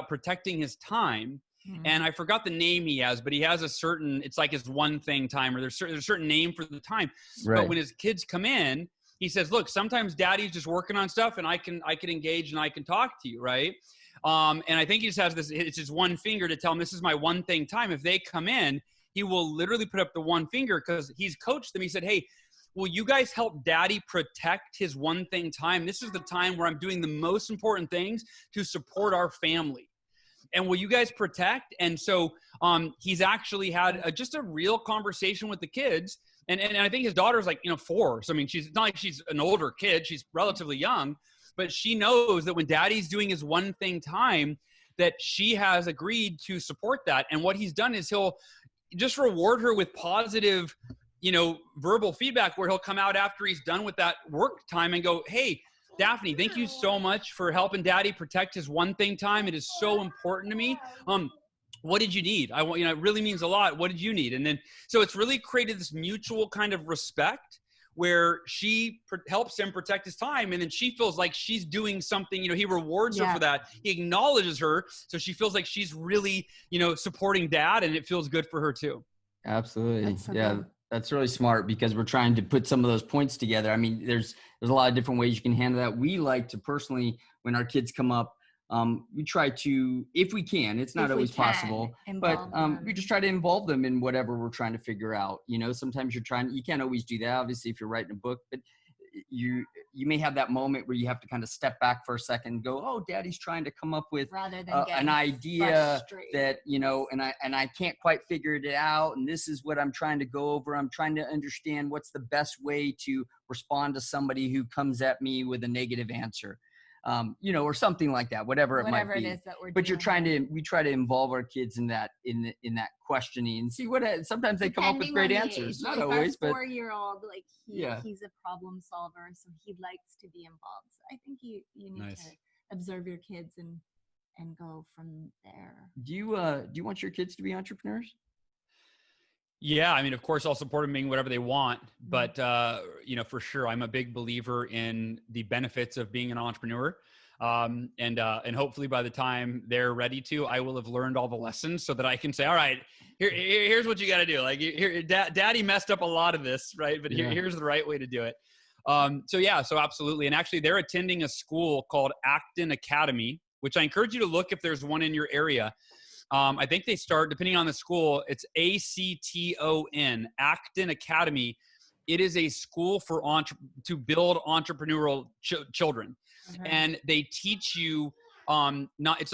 protecting his time. And I forgot the name he has, but he has it's like his one thing time, or there's a certain name for the time. Right. But when his kids come in, he says, look, sometimes daddy's just working on stuff and I can engage and I can talk to you. Right. And I think he just has it's his one finger to tell them, this is my one thing time. If they come in, he will literally put up the one finger because he's coached them. He said, hey, will you guys help daddy protect his one thing time? This is the time where I'm doing the most important things to support our family. And will you guys protect? And so he's actually had just a real conversation with the kids. And I think his daughter's like, 4. So, I mean, she's not like she's an older kid. She's relatively young. But she knows that when daddy's doing his one thing time, that she has agreed to support that. And what he's done is he'll just reward her with positive, verbal feedback, where he'll come out after he's done with that work time and go, hey, Daphne, thank you so much for helping daddy protect his one thing time. It is so important to me. What did you need? It really means a lot. What did you need? And then, so it's really created this mutual kind of respect where she helps him protect his time. And then she feels like she's doing something, he rewards her for that. He acknowledges her. So she feels like she's really, supporting dad, and it feels good for her too. Absolutely. That's really smart, because we're trying to put some of those points together. I mean, there's a lot of different ways you can handle that. We like to personally, when our kids come up, we try to, if we can, it's not always possible, but we just try to involve them in whatever we're trying to figure out. Sometimes you can't always do that, obviously, if you're writing a book, but you may have that moment where you have to kind of step back for a second and go, oh, daddy's trying to come up with an idea that, and I can't quite figure it out. And this is what I'm trying to go over. I'm trying to understand what's the best way to respond to somebody who comes at me with a negative answer. Or something like that, whatever it might be. It is that we're doing. We try to involve our kids in that questioning and see sometimes they come up with great answers. Not always, but 4-year-old, he's a problem solver, so he likes to be involved. So I think you need to observe your kids and go from there. Do you want your kids to be entrepreneurs? Yeah, I mean, of course, I'll support them being whatever they want, but for sure, I'm a big believer in the benefits of being an entrepreneur, and hopefully, by the time they're ready to, I will have learned all the lessons so that I can say, all right, here's what you got to do. Like, Daddy messed up a lot of this, right? But here's the right way to do it. So absolutely, and actually, they're attending a school called Acton Academy, which I encourage you to look if there's one in your area. I think they start, depending on the school, it's ACTON, Acton Academy. It is a school to build entrepreneurial children. And they teach you, it's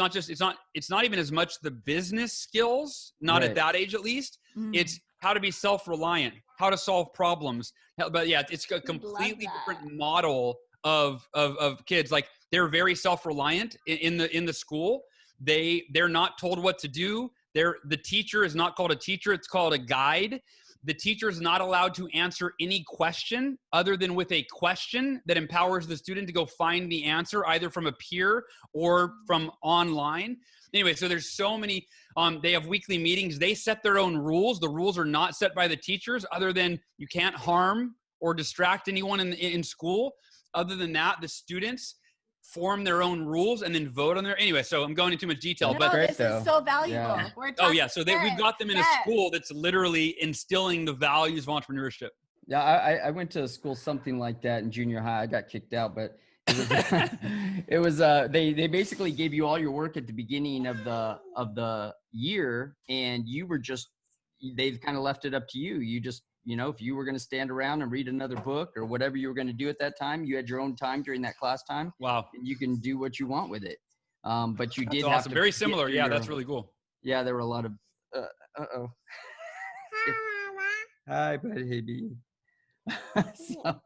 not even as much the business skills, not at that age at least. It's how to be self-reliant, how to solve problems. But it's a completely different model of kids. Like, they're very self-reliant in the school. They're not told what to do. The teacher is not called a teacher. It's called a guide. The teacher is not allowed to answer any question other than with a question that empowers the student to go find the answer either from a peer or from online. Anyway, so there's so many, they have weekly meetings. They set their own rules. The rules are not set by the teachers other than you can't harm or distract anyone in school. Other than that, the students form their own rules and then vote on their, anyway, so I'm going into too much detail, No, but this is so valuable. Yeah. We're oh talking yeah, so we've got them in a school that's literally instilling the values of entrepreneurship. Yeah, I went to a school something like that in junior high. I got kicked out, but it was they basically gave you all your work at the beginning of the year, and you were just, they've kind of left it up to you. You just, you know, if you were going to stand around and read another book or whatever you were going to do at that time, you had your own time during that class time. Wow. And you can do what you want with it. But you did That's have awesome. to Very similar. Yeah, that's really cool. Yeah, there were a lot of hi, baby. So,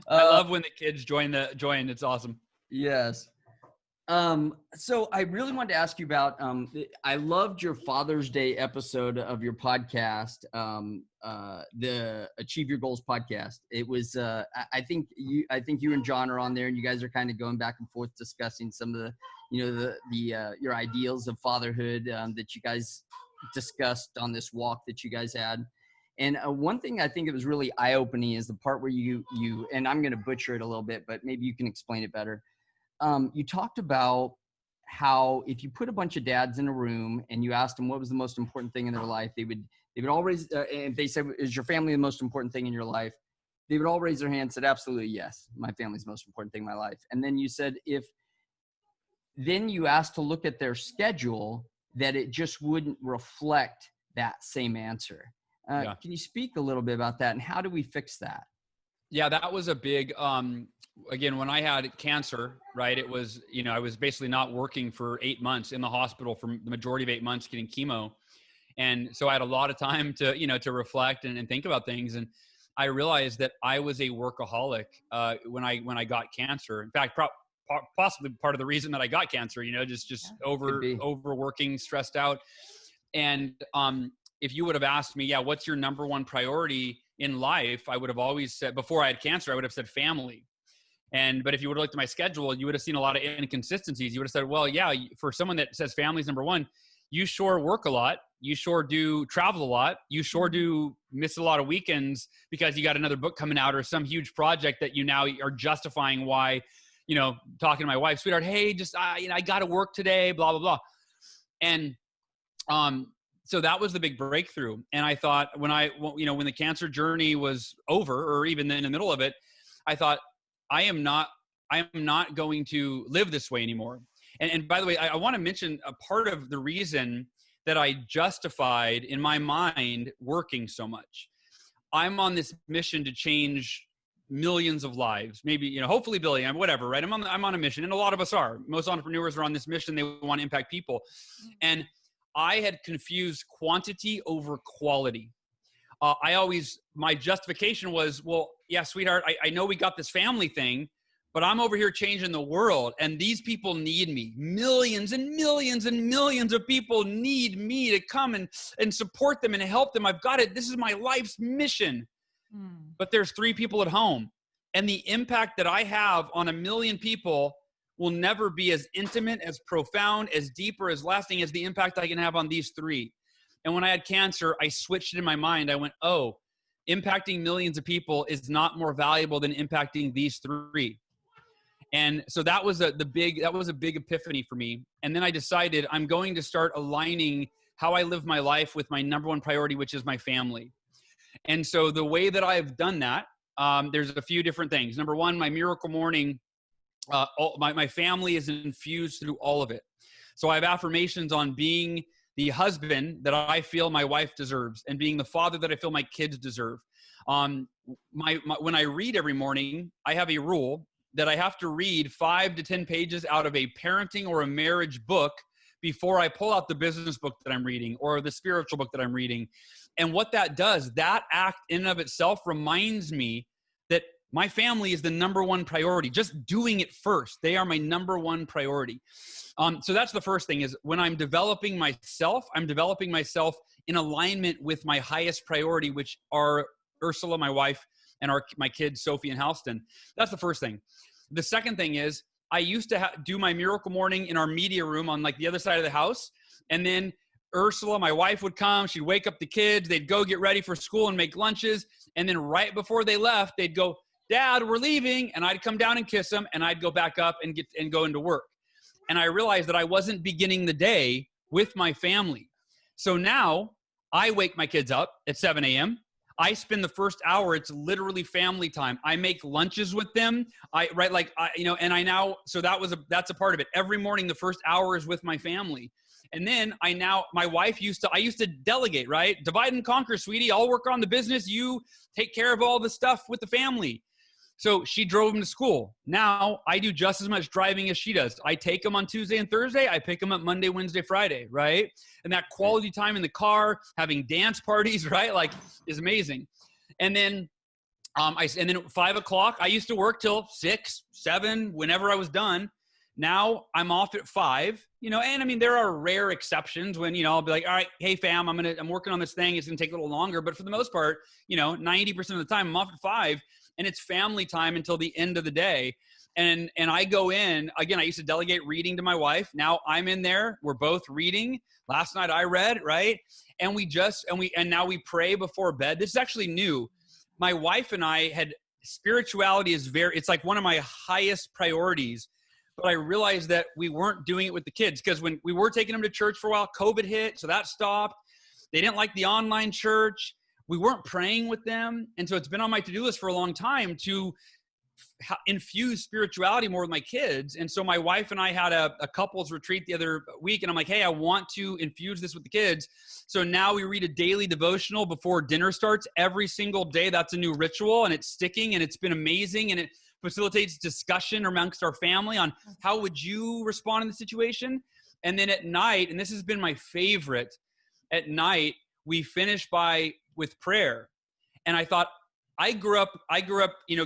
I love when the kids join. It's awesome. Yes. So I really wanted to ask you about, I loved your Father's Day episode of your podcast, the Achieve Your Goals podcast. It was, I think you and John are on there, and you guys are kind of going back and forth discussing some of the, you know, your ideals of fatherhood, that you guys discussed on this walk that you guys had. And one thing I think it was really eye-opening is the part where you, and I'm going to butcher it a little bit, but maybe you can explain it better. You talked about how if you put a bunch of dads in a room and you asked them what was the most important thing in their life, they would always, and they said, is your family the most important thing in your life? They would all raise their hand and said, absolutely, yes, my family's the most important thing in my life. And then you said, then you asked to look at their schedule, that it just wouldn't reflect that same answer. Yeah. Can you speak a little bit about that, and how do we fix that? Yeah, that was a big, again, when I had cancer, right, it was, you know, I was basically not working for 8 months in the hospital for the majority of 8 months getting chemo. And so I had a lot of time to, you know, to reflect and think about things. And I realized that I was a workaholic when I got cancer. In fact, possibly part of the reason that I got cancer, you know, just overworking, stressed out. And if you would have asked me, yeah, what's your number one priority in life? I would have always said, before I had cancer, I would have said family. But if you would have looked at my schedule, you would have seen a lot of inconsistencies. You would have said, well, yeah, for someone that says family's number one, you sure work a lot. You sure do travel a lot. You sure do miss a lot of weekends because you got another book coming out or some huge project that you now are justifying why, you know, talking to my wife, sweetheart, hey, just, you know, I got to work today, blah, blah, blah. And, so that was the big breakthrough. And I thought when the cancer journey was over, or even in the middle of it, I thought, I am not going to live this way anymore. And by the way, I want to mention a part of the reason that I justified in my mind working so much. I'm on this mission to change millions of lives, maybe, you know, hopefully billion, whatever, right? I'm on a mission, and a lot of us are. Most entrepreneurs are on this mission. They want to impact people. And I had confused quantity over quality. My justification was, well, yeah, sweetheart, I know we got this family thing, but I'm over here changing the world, and these people need me. Millions and millions and millions of people need me to come and support them and help them. I've got it. This is my life's mission. But there's 3 people at home, and the impact that I have on 1 million people will never be as intimate, as profound, as deep, or as lasting as the impact I can have on these 3. And when I had cancer, I switched it in my mind. I went, oh, impacting millions of people is not more valuable than impacting these 3. And so that was a big epiphany for me. And then I decided I'm going to start aligning how I live my life with my number one priority, which is my family. And so the way that I've done that, there's a few different things. Number one, my Miracle Morning, my family is infused through all of it. So I have affirmations on being the husband that I feel my wife deserves, and being the father that I feel my kids deserve. When I read every morning, I have a rule that I have to read 5 to 10 pages out of a parenting or a marriage book before I pull out the business book that I'm reading or the spiritual book that I'm reading. And what that does, that act in and of itself reminds me that My family is the number one priority. Just doing it first. They are my number one priority. So that's the first thing, is when I'm developing myself in alignment with my highest priority, which are Ursula, my wife, and my kids, Sophie and Halston. That's the first thing. The second thing is, I used to do my miracle morning in our media room on like the other side of the house. And then Ursula, my wife, would come. She'd wake up the kids. They'd go get ready for school and make lunches. And then right before they left, they'd go, Dad, we're leaving. And I'd come down and kiss them. And I'd go back up and go into work. And I realized that I wasn't beginning the day with my family. So now I wake my kids up at 7 a.m. I spend the first hour, it's literally family time. I make lunches with them. So that's a part of it. Every morning, the first hour is with my family. And then my wife I used to delegate, right? Divide and conquer, sweetie. I'll work on the business. You take care of all the stuff with the family. So she drove them to school. Now I do just as much driving as she does. I take them on Tuesday and Thursday. I pick them up Monday, Wednesday, Friday, right? And that quality time in the car, having dance parties, right? Like, is amazing. And then, and then at 5 o'clock, I used to work till 6, 7, whenever I was done. Now I'm off at 5, and I mean, there are rare exceptions when, I'll be like, all right, hey fam, I'm working on this thing. It's going to take a little longer, but for the most part, 90% of the time I'm off at 5. And it's family time until the end of the day. And I go in, again, I used to delegate reading to my wife. Now I'm in there. We're both reading. Last night I read, right? And now we pray before bed. This is actually new. My wife and I spirituality it's like one of my highest priorities. But I realized that we weren't doing it with the kids, because when we were taking them to church for a while, COVID hit. So that stopped. They didn't like the online church. We weren't praying with them. And so it's been on my to-do list for a long time to infuse spirituality more with my kids. And so my wife and I had a couples retreat the other week, and I'm like, hey, I want to infuse this with the kids. So now we read a daily devotional before dinner starts every single day. That's a new ritual, and it's sticking, and it's been amazing. And it facilitates discussion amongst our family on how would you respond in the situation. And then at night, and this has been my favorite, at night, we finish with prayer. And I thought, I grew up,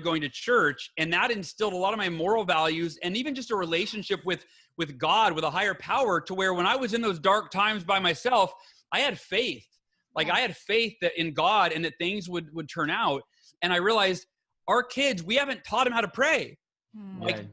going to church, and that instilled a lot of my moral values and even just a relationship with God, with a higher power, to where when I was in those dark times by myself, I had faith. Like, I had faith that in God and that things would turn out. And I realized our kids, we haven't taught them how to pray. Right.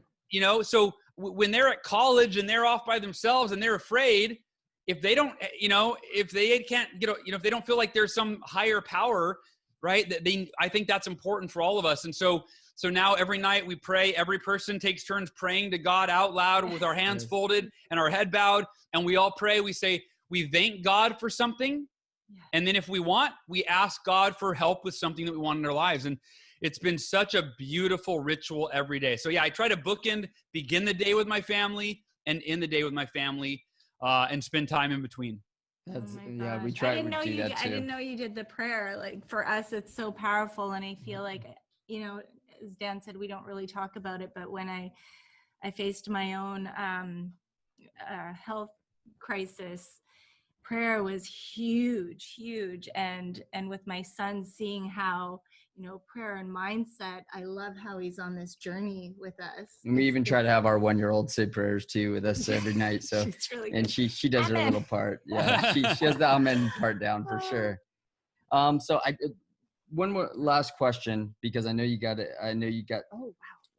So when they're at college and they're off by themselves and they're afraid, if they don't, if they can't if they don't feel like there's some higher power, right? I think that's important for all of us. And so now every night we pray. Every person takes turns praying to God out loud with our hands folded and our head bowed. And we all pray. We say, we thank God for something. And then if we want, we ask God for help with something that we want in our lives. And it's been such a beautiful ritual every day. So yeah, I try to begin the day with my family and end the day with my family, and spend time in between. We try to do that too. I didn't know you did the prayer. Like, for us, it's so powerful. And I feel like, as Dan said, we don't really talk about it, but when I faced my own health crisis, prayer was huge. And with my son, seeing how, prayer and mindset, I love how he's on this journey with us. And we even try to have our 1-year-old say prayers too with us every night. So, She's really good. And she does her little part. Yeah, she has the amen part down for sure. So one more last question, because I know you got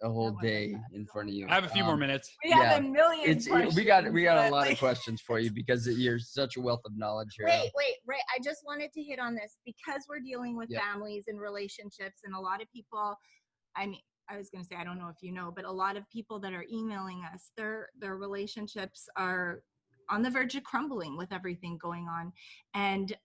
a whole day in front of you. I have a few more minutes. We have a million questions. We got a lot of questions for you, because you're such a wealth of knowledge here. Wait. I just wanted to hit on this, because we're dealing with families and relationships, and a lot of people, I was going to say, I don't know if you know, but a lot of people that are emailing us, their relationships are on the verge of crumbling with everything going on. And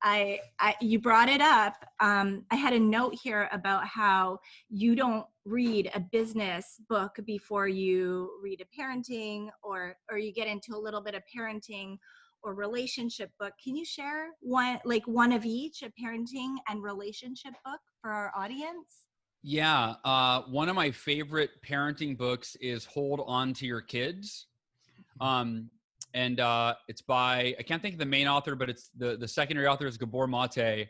you brought it up. I had a note here about how you don't read a business book before you read a parenting, or you get into a little bit of parenting or relationship book. Can you share one of each, a parenting and relationship book for our audience? Yeah. One of my favorite parenting books is Hold On to Your Kids. And it's by, I can't think of the main author, but it's the secondary author is Gabor Mate.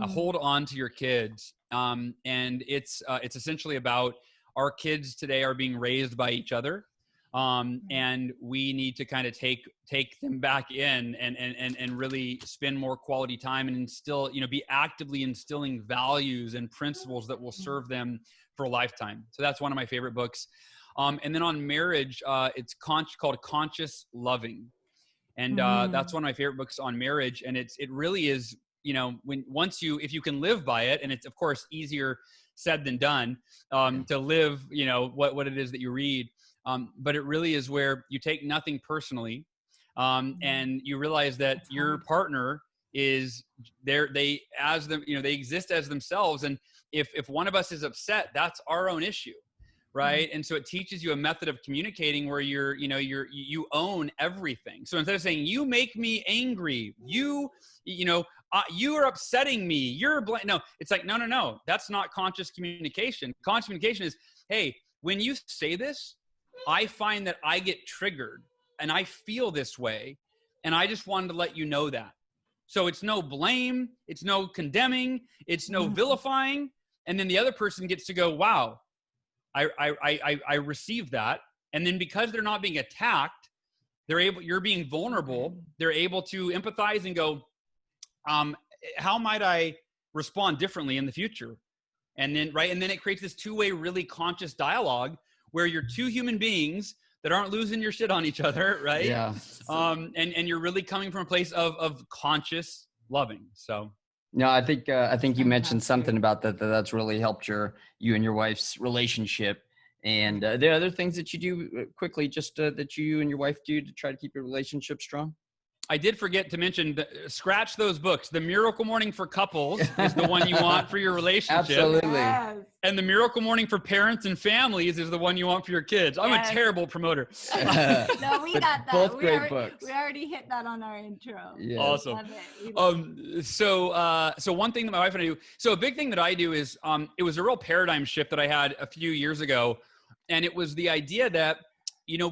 hold on to your kids. And it's essentially about our kids today are being raised by each other. And we need to kind of take them back in and really spend more quality time and instill, be actively instilling values and principles that will serve them for a lifetime. So that's one of my favorite books. And then on marriage, it's called Conscious Loving. And that's one of my favorite books on marriage. And it really is, if you can live by it, and it's of course easier said than done, to live, what it is that you read. But it really is where you take nothing personally, and you realize that your partner is there. They exist as themselves. And if one of us is upset, that's our own issue. Right. And so it teaches you a method of communicating where you own everything. So instead of saying, you make me angry, you are upsetting me, you're no, it's like, no, that's not conscious communication. Conscious communication is, hey, when you say this, I find that I get triggered and I feel this way. And I just wanted to let you know that. So it's no blame. It's no condemning. It's no vilifying. And then the other person gets to go, wow, I received that. And then because they're not being attacked, you're being vulnerable. They're able to empathize and go, how might I respond differently in the future? And then, and then it creates this two-way, really conscious dialogue where you're two human beings that aren't losing your shit on each other, right? Yeah. And you're really coming from a place of conscious loving. So. No, I think you mentioned something about that's really helped you and your wife's relationship. And there are other things that you do quickly, just that you and your wife do to try to keep your relationship strong. I did forget to mention, scratch those books. The Miracle Morning for Couples is the one you want for your relationship. Absolutely. Yes. And the Miracle Morning for Parents and Families is the one you want for your kids. I'm a terrible promoter. No, we got that. Both great books. We already hit that on our intro. Yeah. Awesome. Love it. So one thing that my wife and I do, so a big thing that I do is, it was a real paradigm shift that I had a few years ago. And it was the idea that,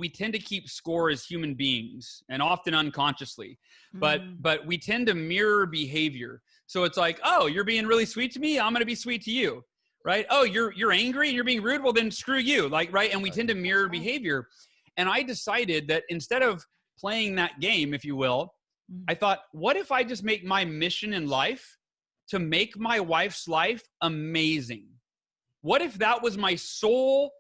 we tend to keep score as human beings and often unconsciously, but we tend to mirror behavior. So it's like, oh, you're being really sweet to me, I'm going to be sweet to you, right? Oh, you're angry and you're being rude. Well, then screw you. Right. And we tend to mirror behavior. And I decided that instead of playing that game, if you will, I thought, what if I just make my mission in life to make my wife's life amazing? What if that was my sole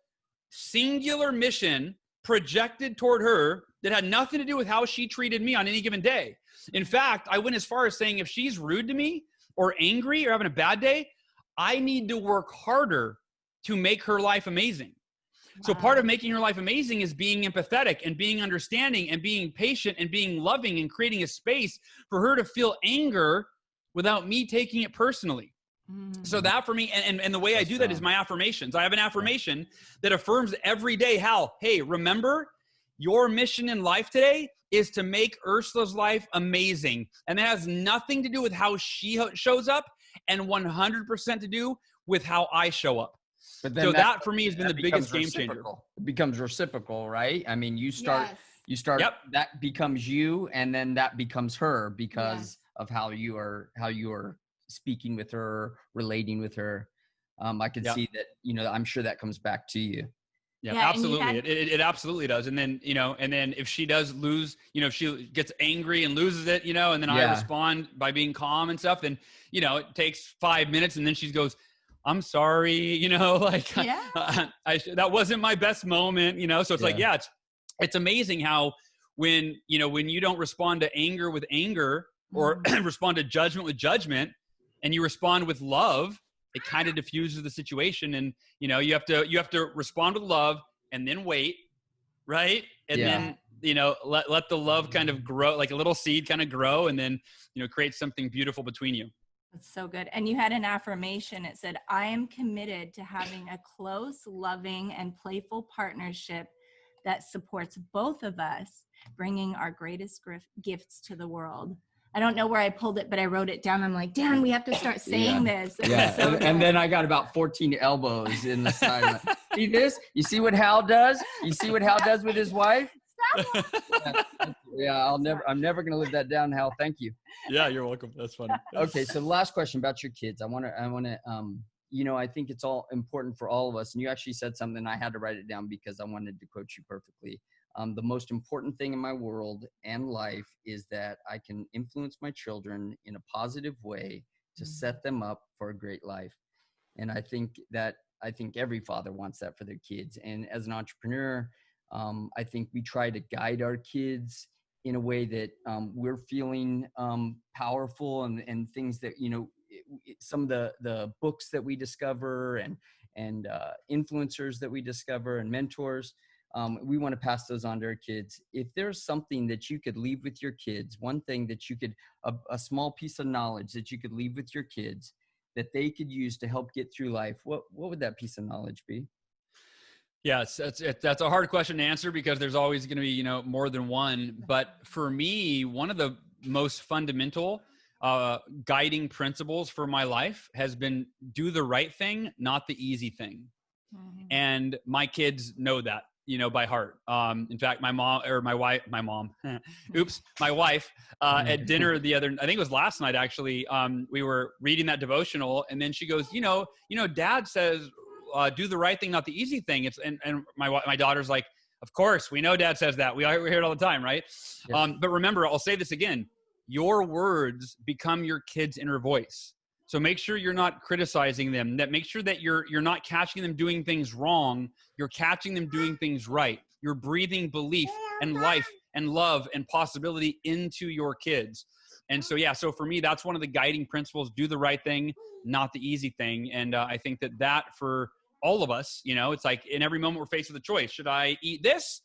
singular mission projected toward her that had nothing to do with how she treated me on any given day? In fact, I went as far as saying, if she's rude to me or angry or having a bad day, I need to work harder to make her life amazing. Wow. So part of making her life amazing is being empathetic and being understanding and being patient and being loving and creating a space for her to feel anger without me taking it personally. So that for me, and the way I do that is my affirmations. I have an affirmation that affirms every day, Hal, hey, remember, your mission in life today is to make Ursula's life amazing. And that has nothing to do with how she shows up and 100% to do with how I show up. But then so that for me has been the biggest game changer. It becomes reciprocal, right? I mean, you start, that becomes you, and then that becomes her because of how you are speaking with her, relating with her. I can see that, I'm sure that comes back to you. Yeah, absolutely. It absolutely does. And then, if she does lose, if she gets angry and loses it, and then I respond by being calm and stuff, then, it takes 5 minutes and then she goes, I'm sorry, that wasn't my best moment, so it's like, it's amazing how when you don't respond to anger with anger or respond to judgment with judgment, and you respond with love, it kind of diffuses the situation. And, you have to respond with love and then wait. Right. And then, let the love kind of grow, like a little seed kind of grow, and then, create something beautiful between you. That's so good. And you had an affirmation. It said, I am committed to having a close, loving, and playful partnership that supports both of us, bringing our greatest gifts to the world. I don't know where I pulled it, but I wrote it down. I'm like, Dan, we have to start saying this. So and then I got about 14 elbows in the side. See this? You see what Hal does? You see what Hal does with his wife? Yeah, I'm never going to live that down, Hal. Thank you. Yeah, you're welcome. That's funny. Okay. So the last question about your kids. I want to, I think it's all important for all of us. And you actually said something, I had to write it down because I wanted to quote you perfectly. The most important thing in my world and life is that I can influence my children in a positive way to set them up for a great life. And I think every father wants that for their kids. And as an entrepreneur, I think we try to guide our kids in a way that we're feeling powerful, and things that, some of the books that we discover and influencers that we discover and mentors, we want to pass those on to our kids. If there's something that you could leave with your kids, one thing that you could, a small piece of knowledge that you could leave with your kids that they could use to help get through life, what would that piece of knowledge be? Yeah, that's a hard question to answer because there's always going to be, more than one. But for me, one of the most fundamental guiding principles for my life has been do the right thing, not the easy thing. Mm-hmm. And my kids know that, by heart. In fact, my wife at dinner I think it was last night, actually, we were reading that devotional, and then she goes, Dad says, do the right thing, not the easy thing. And my daughter's like, of course, we know Dad says that. We hear it all the time, right? Yeah. But remember, I'll say this again, your words become your kid's inner voice. So make sure you're not criticizing them, that make sure that you're not catching them doing things wrong. You're catching them doing things right. You're breathing belief and life and love and possibility into your kids. And so, so for me, that's one of the guiding principles, do the right thing, not the easy thing. And I think that for all of us, it's like in every moment we're faced with a choice. Should I eat this?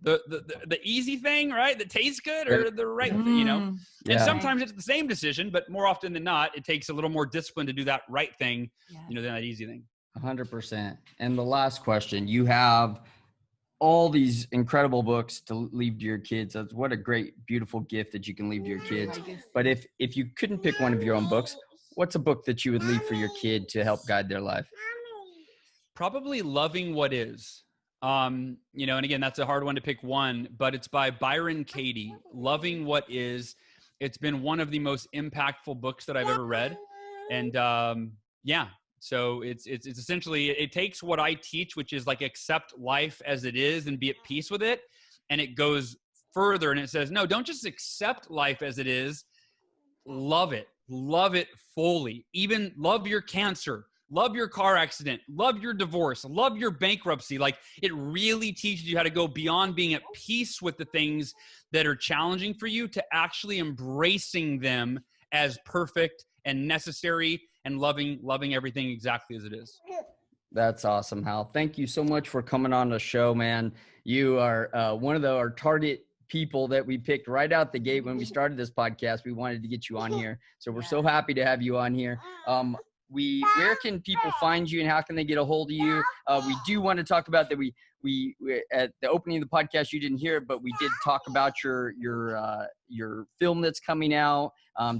The easy thing, right? That tastes good, or the right thing, And sometimes it's the same decision, but more often than not, it takes a little more discipline to do that right thing, than that easy thing. 100%. And the last question, you have all these incredible books to leave to your kids. What a great, beautiful gift that you can leave to your kids. But if you couldn't pick one of your own books, what's a book that you would leave for your kid to help guide their life? Probably Loving What Is. And again, that's a hard one to pick one, but it's by Byron Katie, Loving What Is. It's been one of the most impactful books that I've ever read. And so it's essentially, it takes what I teach, which is like accept life as it is and be at peace with it. And it goes further and it says, no, don't just accept life as it is. Love it fully. Even love your cancer. Love your car accident, love your divorce, love your bankruptcy. Like, it really teaches you how to go beyond being at peace with the things that are challenging for you to actually embracing them as perfect and necessary and loving everything exactly as it is. That's awesome, Hal. Thank you so much for coming on the show, man. You are one of our target people that we picked right out the gate when we started this podcast. We wanted to get you on here. So we're so happy to have you on here. Where can people find you and how can they get a hold of you? We do want to talk about that. We at the opening of the podcast, you didn't hear it, but we did talk about your film that's coming out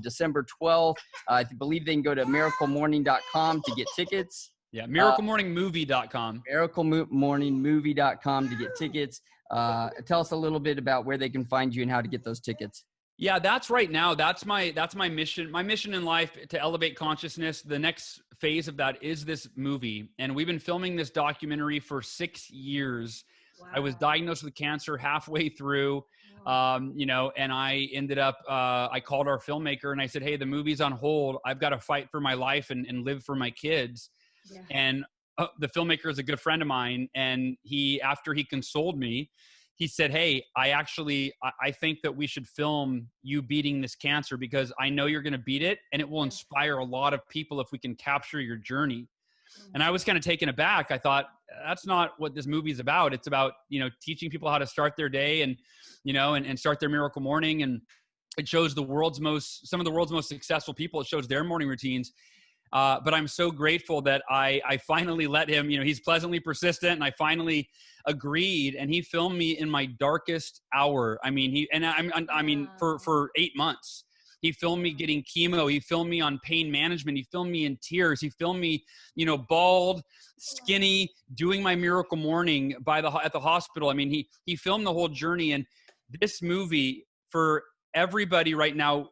December 12th. I believe they can go to miraclemorning.com to get tickets. Yeah, miraclemorningmovie.com. Miraclemorningmovie.com to get tickets. Tell us a little bit about where they can find you and how to get those tickets. Yeah, that's right now. That's my mission. My mission in life to elevate consciousness. The next phase of that is this movie. And we've been filming this documentary for 6 years. Wow. I was diagnosed with cancer halfway through, and I ended up, I called our filmmaker and I said, hey, the movie's on hold. I've got to fight for my life and live for my kids. Yeah. And the filmmaker is a good friend of mine. And after he consoled me, he said, hey, I think that we should film you beating this cancer because I know you're going to beat it and it will inspire a lot of people if we can capture your journey. And I was kind of taken aback. I thought, that's not what this movie is about. It's about, teaching people how to start their day and start their miracle morning. And it shows some of the world's most successful people. It shows their morning routines. But I'm so grateful that I finally let him, he's pleasantly persistent, and I finally agreed, and he filmed me in my darkest hour. For 8 months, he filmed me getting chemo. He filmed me on pain management. He filmed me in tears. He filmed me, bald, skinny, doing my miracle morning at the hospital. He filmed the whole journey. And this movie for everybody right now,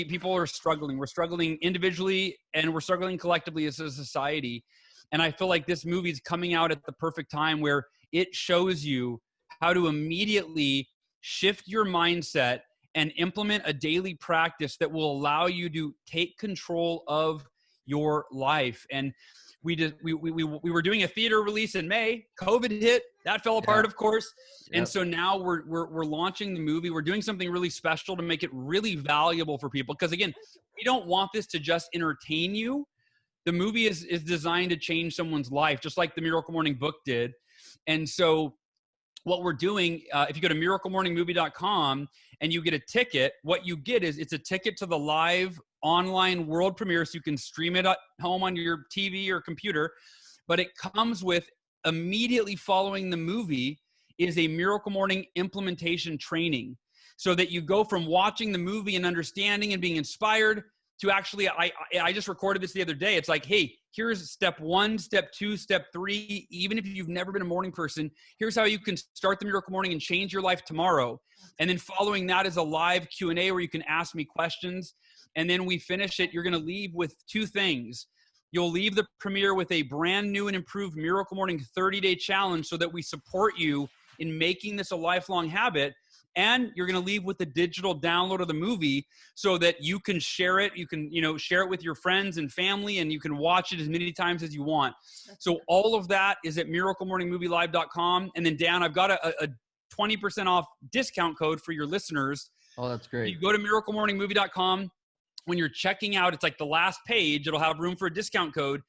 people are struggling. We're struggling individually and we're struggling collectively as a society. And I feel like this movie is coming out at the perfect time where it shows you how to immediately shift your mindset and implement a daily practice that will allow you to take control of your life. And we were doing a theater release in May. COVID hit, that fell apart, of course. And so now we're launching the movie. We're doing something really special to make it really valuable for people. Because again, we don't want this to just entertain you. The movie is designed to change someone's life, just like the Miracle Morning book did. And so what we're doing, if you go to miraclemorningmovie.com and you get a ticket, what you get is it's a ticket to the live online world premiere, so you can stream it at home on your TV or computer. But it comes with, immediately following the movie, is a Miracle Morning implementation training, so that you go from watching the movie and understanding and being inspired to actually, I just recorded this the other day. It's like, hey, here's step 1, step 2, step 3. Even if you've never been a morning person, here's how you can start the Miracle Morning and change your life tomorrow. And then following that is a live Q&A where you can ask me questions. And then we finish it. You're going to leave with 2 things. You'll leave the premiere with a brand new and improved Miracle Morning 30-day challenge, so that we support you in making this a lifelong habit. And you're going to leave with a digital download of the movie, so that you can share it. You can, share it with your friends and family, and you can watch it as many times as you want. So all of that is at miraclemorningmovielive.com. And then Dan, I've got a 20% off discount code for your listeners. Oh, that's great. You go to miraclemorningmovie.com. When you're checking out, it's like the last page. It'll have room for a discount code.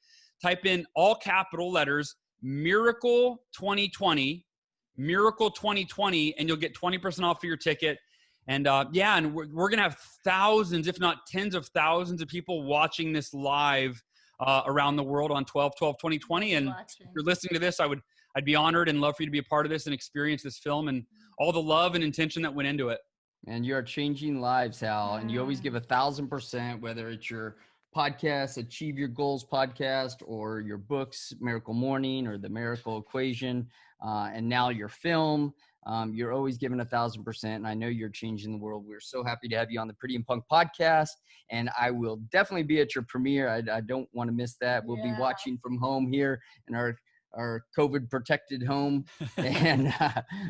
Type in all capital letters, Miracle 2020. Miracle 2020, and you'll get 20% off for your ticket. And and we're going to have thousands, if not tens of thousands of people watching this live around the world on 12/12/2020. And if you're listening to this, I'd be honored and love for you to be a part of this and experience this film and all the love and intention that went into it. And you are changing lives, Hal, and you always give 1,000%, whether it's your podcast, Achieve Your Goals podcast, or your books, Miracle Morning or The Miracle Equation, and now your film. You're always giving 1,000%, and I know you're changing the world. We're so happy to have you on the Pretty and Punk podcast, and I will definitely be at your premiere. I don't want to miss that. We'll be watching from home here in our COVID protected home. And,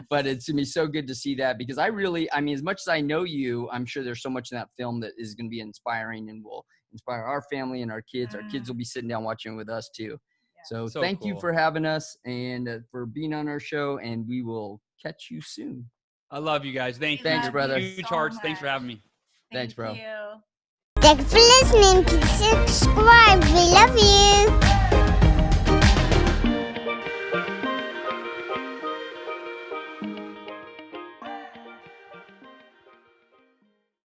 but it's going to be so good to see that, because as much as I know you, I'm sure there's so much in that film that is going to be inspiring and will inspire our family and our kids. Our kids will be sitting down watching with us too. So thank you for having us and for being on our show, and we will catch you soon. I love you guys. Thanks, brother. Huge hearts. Thanks for having me. Thanks, bro. Thank you. Thanks for listening. Please subscribe. We love you.